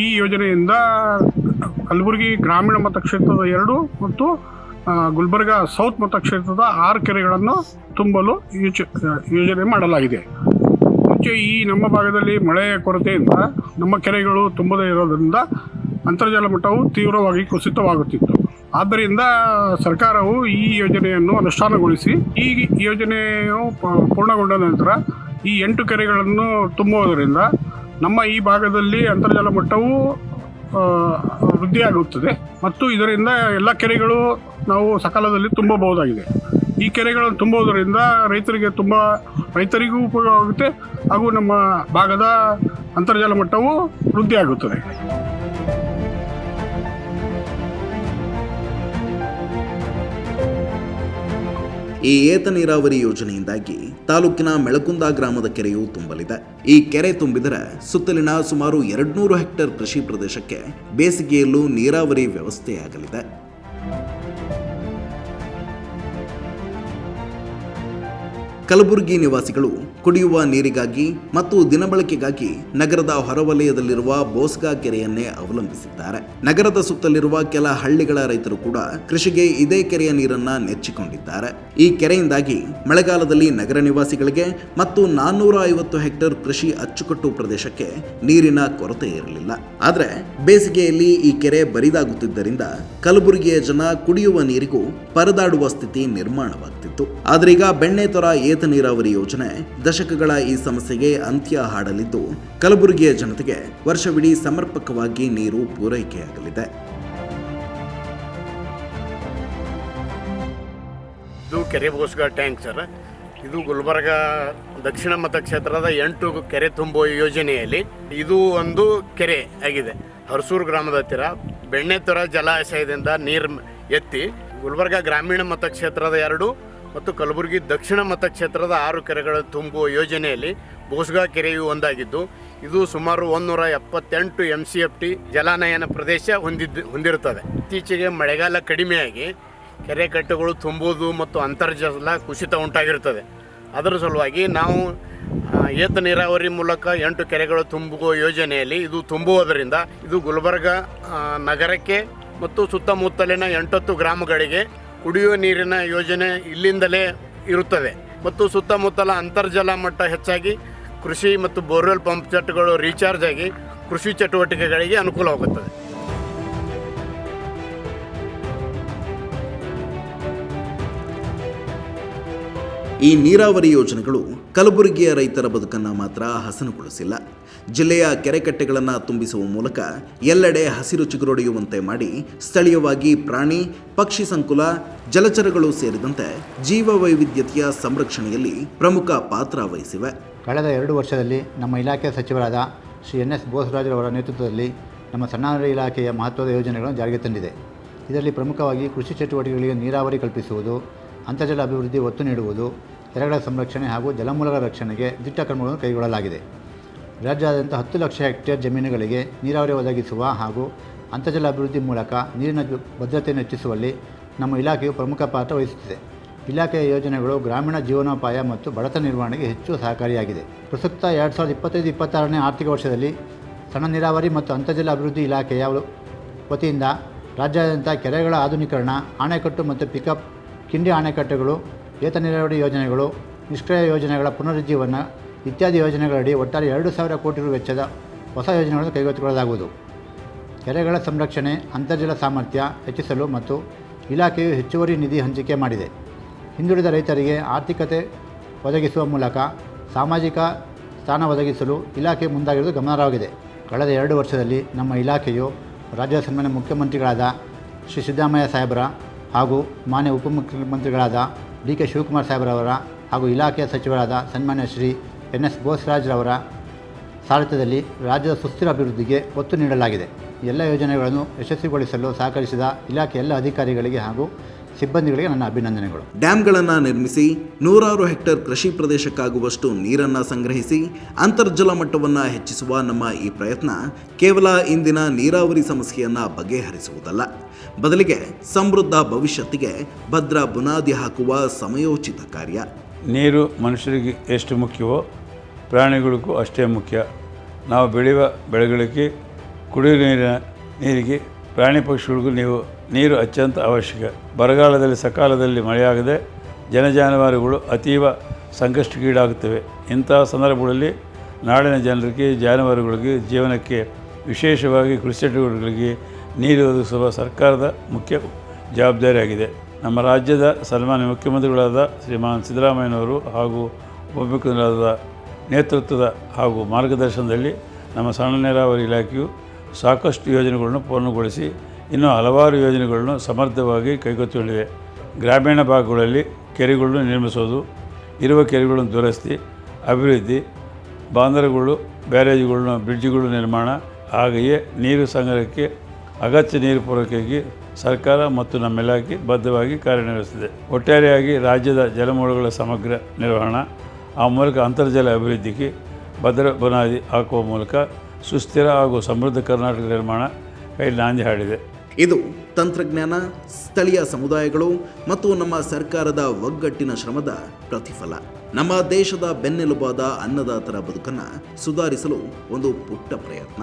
ಈ ಯೋಜನೆಯಿಂದ ಕಲಬುರಗಿ ಗ್ರಾಮೀಣ ಮತಕ್ಷೇತ್ರದ 2 ಮತ್ತು ಗುಲ್ಬರ್ಗ ಸೌತ್ ಮತಕ್ಷೇತ್ರದ 6 ಕೆರೆಗಳನ್ನು ತುಂಬಲು ಯೋಜನೆ ಮಾಡಲಾಗಿದೆ. ಮುಂಚೆ ಈ ನಮ್ಮ ಭಾಗದಲ್ಲಿ ಮಳೆಯ ಕೊರತೆಯಿಂದ ನಮ್ಮ ಕೆರೆಗಳು ತುಂಬದೇ ಇರೋದರಿಂದ ಅಂತರ್ಜಲ ಮಟ್ಟವು ತೀವ್ರವಾಗಿ ಕುಸಿತವಾಗುತ್ತಿತ್ತು. ಆದ್ದರಿಂದ ಸರ್ಕಾರವು ಈ ಯೋಜನೆಯನ್ನು ಅನುಷ್ಠಾನಗೊಳಿಸಿ ಈ ಯೋಜನೆಯು ಪೂರ್ಣಗೊಂಡ ನಂತರ ಈ 8 ಕೆರೆಗಳನ್ನು ತುಂಬುವುದರಿಂದ ನಮ್ಮ ಈ ಭಾಗದಲ್ಲಿ ಅಂತರ್ಜಲ ಮಟ್ಟವು ವೃದ್ಧಿಯಾಗುತ್ತದೆ ಮತ್ತು ಇದರಿಂದ ಎಲ್ಲ ಕೆರೆಗಳು ನಾವು ಸಕಾಲದಲ್ಲಿ ತುಂಬಬಹುದಾಗಿದೆ. ಈ ಕೆರೆಗಳನ್ನು ತುಂಬುವುದರಿಂದ ರೈತರಿಗೂ ಉಪಯೋಗ ಆಗುತ್ತೆ ಹಾಗೂ ನಮ್ಮ ಭಾಗದ ಅಂತರ್ಜಲ ಮಟ್ಟವು ವೃದ್ಧಿಯಾಗುತ್ತದೆ. ಈ ಏತ ನೀರಾವರಿ ಯೋಜನೆಯಿಂದಾಗಿ ತಾಲೂಕಿನ ಮೆಳಕುಂದ ಗ್ರಾಮದ ಕೆರೆಯು ತುಂಬಲಿದೆ. ಈ ಕೆರೆ ತುಂಬಿದರೆ ಸುತ್ತಲಿನ ಸುಮಾರು 200 ಹೆಕ್ಟೇರ್ ಕೃಷಿ ಪ್ರದೇಶಕ್ಕೆ ಬೇಸಿಗೆಯಲ್ಲೂ ನೀರಾವರಿ ವ್ಯವಸ್ಥೆಯಾಗಲಿದೆ. ಕಲಬುರಗಿ ನಿವಾಸಿಗಳು ಕುಡಿಯುವ ನೀರಿಗಾಗಿ ಮತ್ತು ದಿನಬಳಕೆಗಾಗಿ ನಗರದ ಹೊರವಲಯದಲ್ಲಿರುವ ಬೋಸ್ಗಾ ಕೆರೆಯನ್ನೇ ಅವಲಂಬಿಸಿದ್ದಾರೆ. ನಗರದ ಸುತ್ತಲಿರುವ ಕೆಲ ಹಳ್ಳಿಗಳ ರೈತರು ಕೂಡ ಕೃಷಿಗೆ ಇದೇ ಕೆರೆಯ ನೀರನ್ನ ನೆಚ್ಚಿಕೊಂಡಿದ್ದಾರೆ. ಈ ಕೆರೆಯಿಂದಾಗಿ ಮಳೆಗಾಲದಲ್ಲಿ ನಗರ ನಿವಾಸಿಗಳಿಗೆ ಮತ್ತು 450 ಹೆಕ್ಟೇರ್ ಕೃಷಿ ಅಚ್ಚುಕಟ್ಟು ಪ್ರದೇಶಕ್ಕೆ ನೀರಿನ ಕೊರತೆ ಇರಲಿಲ್ಲ. ಆದರೆ ಬೇಸಿಗೆಯಲ್ಲಿ ಈ ಕೆರೆ ಬರಿದಾಗುತ್ತಿದ್ದರಿಂದ ಕಲಬುರಗಿಯ ಜನ ಕುಡಿಯುವ ನೀರಿಗೂ ಪರದಾಡುವ ಸ್ಥಿತಿ ನಿರ್ಮಾಣವಾಗ್ತಿತ್ತು. ಆದ್ರೀಗ ಬೆಣ್ಣೆತೊರ ಏತ ನೀರಾವರಿ ಯೋಜನೆ ದಶಕಗಳ ಈ ಸಮಸ್ಯೆಗೆ ಅಂತ್ಯ ಹಾಡಲಿದ್ದು ಕಲಬುರಗಿಯ ಜನತೆಗೆ ವರ್ಷವಿಡೀ ಸಮರ್ಪಕವಾಗಿ ನೀರು ಪೂರೈಕೆಯಾಗಲಿದೆ. ಇದು ಕೆರೆ ಬೋಸ್ಗಾ ಟ್ಯಾಂಕ್ ಸರ್. ಇದು ಗುಲ್ಬರ್ಗ ದಕ್ಷಿಣ ಮತಕ್ಷೇತ್ರದ 8 ಕೆರೆ ತುಂಬುವ ಯೋಜನೆಯಲ್ಲಿ ಇದು ಒಂದು ಕೆರೆ ಆಗಿದೆ. ಹರಸೂರು ಗ್ರಾಮದ ಹತ್ತಿರ ಬೆಣ್ಣೆತೊರ ಜಲಾಶಯದಿಂದ ನೀರು ಎತ್ತಿ ಗುಲ್ಬರ್ಗ ಗ್ರಾಮೀಣ ಮತಕ್ಷೇತ್ರದ 2 ಮತ್ತು ಕಲಬುರಗಿ ದಕ್ಷಿಣ ಮತಕ್ಷೇತ್ರದ 6 ಕೆರೆಗಳ ತುಂಬುವ ಯೋಜನೆಯಲ್ಲಿ ಬೋಸ್ಗಾ ಕೆರೆಯು ಒಂದಾಗಿದ್ದು ಇದು ಸುಮಾರು 178 MCFT ಜಲಾನಯನ ಪ್ರದೇಶ ಹೊಂದಿರುತ್ತದೆ. ಇತ್ತೀಚೆಗೆ ಮಳೆಗಾಲ ಕಡಿಮೆಯಾಗಿ ಕೆರೆ ಕಟ್ಟೆಗಳು ತುಂಬುವುದು ಮತ್ತು ಅಂತರ್ಜಲ ಕುಸಿತ ಉಂಟಾಗಿರುತ್ತದೆ. ಅದರ ಸಲುವಾಗಿ ನಾವು ಏತ ನೀರಾವರಿ ಮೂಲಕ 8 ಕೆರೆಗಳು ತುಂಬುವ ಯೋಜನೆಯಲ್ಲಿ ಇದು ತುಂಬುವುದರಿಂದ ಇದು ಗುಲ್ಬರ್ಗ ನಗರಕ್ಕೆ ಮತ್ತು ಸುತ್ತಮುತ್ತಲಿನ 8 ಗ್ರಾಮಗಳಿಗೆ ಕುಡಿಯುವ ನೀರಿನ ಯೋಜನೆ ಇಲ್ಲಿಂದಲೇ ಇರುತ್ತದೆ ಮತ್ತು ಸುತ್ತಮುತ್ತಲ ಅಂತರ್ಜಲ ಮಟ್ಟ ಹೆಚ್ಚಾಗಿ ಕೃಷಿ ಮತ್ತು ಬೋರ್ವೆಲ್ ಪಂಪ್ ಸೆಟ್ಗಳು ರೀಚಾರ್ಜ್ ಆಗಿ ಕೃಷಿ ಚಟುವಟಿಕೆಗಳಿಗೆ ಅನುಕೂಲವಾಗುತ್ತದೆ. ಈ ನೀರಾವರಿ ಯೋಜನೆಗಳು ಕಲಬುರಗಿಯ ರೈತರ ಬದುಕನ್ನು ಮಾತ್ರ ಹಸನುಗೊಳಿಸಿಲ್ಲ. ಜಿಲ್ಲೆಯ ಕೆರೆಕಟ್ಟೆಗಳನ್ನು ತುಂಬಿಸುವ ಮೂಲಕ ಎಲ್ಲೆಡೆ ಹಸಿರು ಚಿಗುರೊಡೆಯುವಂತೆ ಮಾಡಿ ಸ್ಥಳೀಯವಾಗಿ ಪ್ರಾಣಿ ಪಕ್ಷಿ ಸಂಕುಲ ಜಲಚರಗಳು ಸೇರಿದಂತೆ ಜೀವ ವೈವಿಧ್ಯತೆಯ ಸಂರಕ್ಷಣೆಯಲ್ಲಿ ಪ್ರಮುಖ ಪಾತ್ರ ವಹಿಸಿವೆ. ಕಳೆದ 2 ವರ್ಷದಲ್ಲಿ ನಮ್ಮ ಇಲಾಖೆಯ ಸಚಿವರಾದ ಶ್ರೀ NS ಬೋಸರಾಜರವರ ನೇತೃತ್ವದಲ್ಲಿ ನಮ್ಮ ಸಣ್ಣ ಇಲಾಖೆಯ ಮಹತ್ವದ ಯೋಜನೆಗಳನ್ನು ಜಾರಿಗೆ ತಂದಿದೆ. ಇದರಲ್ಲಿ ಪ್ರಮುಖವಾಗಿ ಕೃಷಿ ಚಟುವಟಿಕೆಗಳಿಗೆ ನೀರಾವರಿ ಕಲ್ಪಿಸುವುದು, ಅಂತರ್ಜಲ ಅಭಿವೃದ್ಧಿ ಒತ್ತು ನೀಡುವುದು, ಕೆರೆಗಳ ಸಂರಕ್ಷಣೆ ಹಾಗೂ ಜಲಮೂಲಗಳ ರಕ್ಷಣೆಗೆ ದಿಟ್ಟ ಕ್ರಮಗಳನ್ನು ಕೈಗೊಳ್ಳಲಾಗಿದೆ. ರಾಜ್ಯಾದ್ಯಂತ 10 ಲಕ್ಷ ಹೆಕ್ಟೇರ್ ಜಮೀನುಗಳಿಗೆ ನೀರಾವರಿ ಒದಗಿಸುವ ಹಾಗೂ ಅಂತರ್ಜಲ ಅಭಿವೃದ್ಧಿ ಮೂಲಕ ನೀರಿನ ಭದ್ರತೆಯನ್ನು ಹೆಚ್ಚಿಸುವಲ್ಲಿ ನಮ್ಮ ಇಲಾಖೆಯು ಪ್ರಮುಖ ಪಾತ್ರ ವಹಿಸುತ್ತಿದೆ. ಇಲಾಖೆಯ ಯೋಜನೆಗಳು ಗ್ರಾಮೀಣ ಜೀವನೋಪಾಯ ಮತ್ತು ಬಡತನ ನಿರ್ವಹಣೆಗೆ ಹೆಚ್ಚು ಸಹಕಾರಿಯಾಗಿದೆ. ಪ್ರಸಕ್ತ 2025-26ನೇ ಆರ್ಥಿಕ ವರ್ಷದಲ್ಲಿ ಸಣ್ಣ ನೀರಾವರಿ ಮತ್ತು ಅಂತರ್ಜಲ ಅಭಿವೃದ್ಧಿ ಇಲಾಖೆಯ ವತಿಯಿಂದ ರಾಜ್ಯಾದ್ಯಂತ ಕೆರೆಗಳ ಆಧುನೀಕರಣ, ಅಣೆಕಟ್ಟು ಮತ್ತು ಪಿಕಪ್ ಕಿಂಡಿ ಅಣೆಕಟ್ಟೆಗಳು, ಏತ ನೀರಾವರಿ ಯೋಜನೆಗಳು, ನಿಷ್ಕ್ರಿಯ ಯೋಜನೆಗಳ ಪುನರುಜ್ಜೀವನ ಇತ್ಯಾದಿ ಯೋಜನೆಗಳಡಿ ಒಟ್ಟಾರೆ 2,000 ಕೋಟಿ ರು ವೆಚ್ಚದ ಹೊಸ ಯೋಜನೆಗಳನ್ನು ಕೈಗೆತ್ತಿಕೊಳ್ಳಲಾಗುವುದು. ಕೆರೆಗಳ ಸಂರಕ್ಷಣೆ, ಅಂತರ್ಜಲ ಸಾಮರ್ಥ್ಯ ಹೆಚ್ಚಿಸಲು ಮತ್ತು ಇಲಾಖೆಯು ಹೆಚ್ಚುವರಿ ನಿಧಿ ಹಂಚಿಕೆ ಮಾಡಿದೆ. ಹಿಂದುಳಿದ ರೈತರಿಗೆ ಆರ್ಥಿಕತೆ ಒದಗಿಸುವ ಮೂಲಕ ಸಾಮಾಜಿಕ ಸ್ಥಾನ ಒದಗಿಸಲು ಇಲಾಖೆ ಮುಂದಾಗಿರುವುದು ಗಮನಾರ್ಹವಾಗಿದೆ. ಕಳೆದ 2 ವರ್ಷದಲ್ಲಿ ನಮ್ಮ ಇಲಾಖೆಯು ರಾಜ್ಯದ ಸನ್ಮಾನ್ಯ ಮುಖ್ಯಮಂತ್ರಿಗಳಾದ ಶ್ರೀ ಸಿದ್ದರಾಮಯ್ಯ ಸಾಹೇಬರ ಹಾಗೂ ಮಾನ್ಯ ಉಪಮುಖ್ಯಮಂತ್ರಿಗಳಾದ DK ಶಿವಕುಮಾರ್ ಸಾಹೇಬರವರ ಹಾಗೂ ಇಲಾಖೆಯ ಸಚಿವರಾದ ಸನ್ಮಾನ್ಯ ಶ್ರೀ NS ಬೋಸರಾಜ್ರವರ ಸಾರಥ್ಯದಲ್ಲಿ ರಾಜ್ಯದ ಸುಸ್ಥಿರ ಅಭಿವೃದ್ಧಿಗೆ ಒತ್ತು ನೀಡಲಾಗಿದೆ. ಎಲ್ಲ ಯೋಜನೆಗಳನ್ನು ಯಶಸ್ವಿಗೊಳಿಸಲು ಸಹಕರಿಸಿದ ಇಲಾಖೆಯ ಎಲ್ಲ ಅಧಿಕಾರಿಗಳಿಗೆ ಹಾಗೂ ಸಿಬ್ಬಂದಿಗಳಿಗೆ ನನ್ನ ಅಭಿನಂದನೆಗಳು. ಡ್ಯಾಂಗಳನ್ನು ನಿರ್ಮಿಸಿ 100 ಹೆಕ್ಟೇರ್ ಕೃಷಿ ಪ್ರದೇಶಕ್ಕಾಗುವಷ್ಟು ನೀರನ್ನು ಸಂಗ್ರಹಿಸಿ ಅಂತರ್ಜಲ ಮಟ್ಟವನ್ನು ಹೆಚ್ಚಿಸುವ ನಮ್ಮ ಈ ಪ್ರಯತ್ನ ಕೇವಲ ಇಂದಿನ ನೀರಾವರಿ ಸಮಸ್ಯೆಯನ್ನು ಬಗೆಹರಿಸುವುದಲ್ಲ, ಬದಲಿಗೆ ಸಮೃದ್ಧ ಭವಿಷ್ಯತ್ತಿಗೆ ಭದ್ರ ಬುನಾದಿ ಹಾಕುವ ಸಮಯೋಚಿತ ಕಾರ್ಯ. ನೀರು ಮನುಷ್ಯರಿಗೆ ಎಷ್ಟು ಮುಖ್ಯವೋ ಪ್ರಾಣಿಗಳಿಗೂ ಅಷ್ಟೇ ಮುಖ್ಯ. ನಾವು ಬೆಳೆಯುವ ಬೆಳೆಗಳಿಗೆ, ಕುಡಿಯುವ ನೀರಿಗೆ, ಪ್ರಾಣಿ ಪಕ್ಷಿಗಳಿಗೂ ನೀರು ಅತ್ಯಂತ ಅವಶ್ಯಕ. ಬರಗಾಲದಲ್ಲಿ ಸಕಾಲದಲ್ಲಿ ಮಳೆಯಾಗದೆ ಜನಜಾನುವಾರುಗಳು ಅತೀವ ಸಂಕಷ್ಟಕ್ಕೀಡಾಗುತ್ತವೆ. ಇಂತಹ ಸಂದರ್ಭಗಳಲ್ಲಿ ನಾಡಿನ ಜನರಿಗೆ, ಜಾನುವಾರುಗಳಿಗೆ ಜೀವನಕ್ಕೆ, ವಿಶೇಷವಾಗಿ ಕೃಷಿ ಚಟುವಟಿಕೆಗಳಿಗೆ ನೀರು ಒದಗಿಸುವ ಸರ್ಕಾರದ ಮುಖ್ಯ ಜವಾಬ್ದಾರಿಯಾಗಿದೆ. ನಮ್ಮ ರಾಜ್ಯದ ಸನ್ಮಾನ್ಯ ಮುಖ್ಯಮಂತ್ರಿಗಳಾದ ಶ್ರೀಮಾನ್ ಸಿದ್ದರಾಮಯ್ಯನವರು ಹಾಗೂ ಉಪಮುಖ್ಯಮಂತ್ರಿಗಳಾದ ನೇತೃತ್ವದ ಹಾಗೂ ಮಾರ್ಗದರ್ಶನದಲ್ಲಿ ನಮ್ಮ ಸಣ್ಣ ನೀರಾವರಿ ಇಲಾಖೆಯು ಸಾಕಷ್ಟು ಯೋಜನೆಗಳನ್ನು ಪೂರ್ಣಗೊಳಿಸಿ ಇನ್ನೂ ಹಲವಾರು ಯೋಜನೆಗಳನ್ನು ಸಮರ್ಥವಾಗಿ ಕೈಗೆತ್ತಿಕೊಂಡಿದೆ. ಗ್ರಾಮೀಣ ಭಾಗಗಳಲ್ಲಿ ಕೆರೆಗಳನ್ನು ನಿರ್ಮಿಸೋದು, ಇರುವ ಕೆರೆಗಳನ್ನು ದುರಸ್ತಿ, ಅಭಿವೃದ್ಧಿ, ಬಾಂಧರಗಳು, ಬ್ಯಾರೇಜ್ಗಳು, ಬ್ರಿಡ್ಜ್ಗಳು ನಿರ್ಮಾಣ, ಹಾಗೆಯೇ ನೀರು ಸಂಗ್ರಹಕ್ಕೆ ಅಗತ್ಯ ನೀರು ಪೂರೈಕೆಗೆ ಸರ್ಕಾರ ಮತ್ತು ನಮ್ಮ ಇಲಾಖೆ ಬದ್ಧವಾಗಿ ಕಾರ್ಯನಿರ್ವಹಿಸುತ್ತಿದೆ. ಒಟ್ಟಾರೆಯಾಗಿ ರಾಜ್ಯದ ಜಲಮೂಲಗಳ ಸಮಗ್ರ ನಿರ್ವಹಣೆ, ಆ ಮೂಲಕ ಅಂತರ್ಜಲ ಅಭಿವೃದ್ಧಿಗೆ ಭದ್ರ ಬುನಾದಿ ಹಾಕುವ ಮೂಲಕ ಸುಸ್ಥಿರ ಹಾಗೂ ಸಮೃದ್ಧ ಕರ್ನಾಟಕ ನಿರ್ಮಾಣ ಕೈ ನಾಂದಿ ಹಾಡಿದೆ. ಇದು ತಂತ್ರಜ್ಞಾನ, ಸ್ಥಳೀಯ ಸಮುದಾಯಗಳು ಮತ್ತು ನಮ್ಮ ಸರ್ಕಾರದ ಒಗ್ಗಟ್ಟಿನ ಶ್ರಮದ ಪ್ರತಿಫಲ. ನಮ್ಮ ದೇಶದ ಬೆನ್ನೆಲುಬಾದ ಅನ್ನದಾತರ ಬದುಕನ್ನು ಸುಧಾರಿಸಲು ಒಂದು ಪುಟ್ಟ ಪ್ರಯತ್ನ.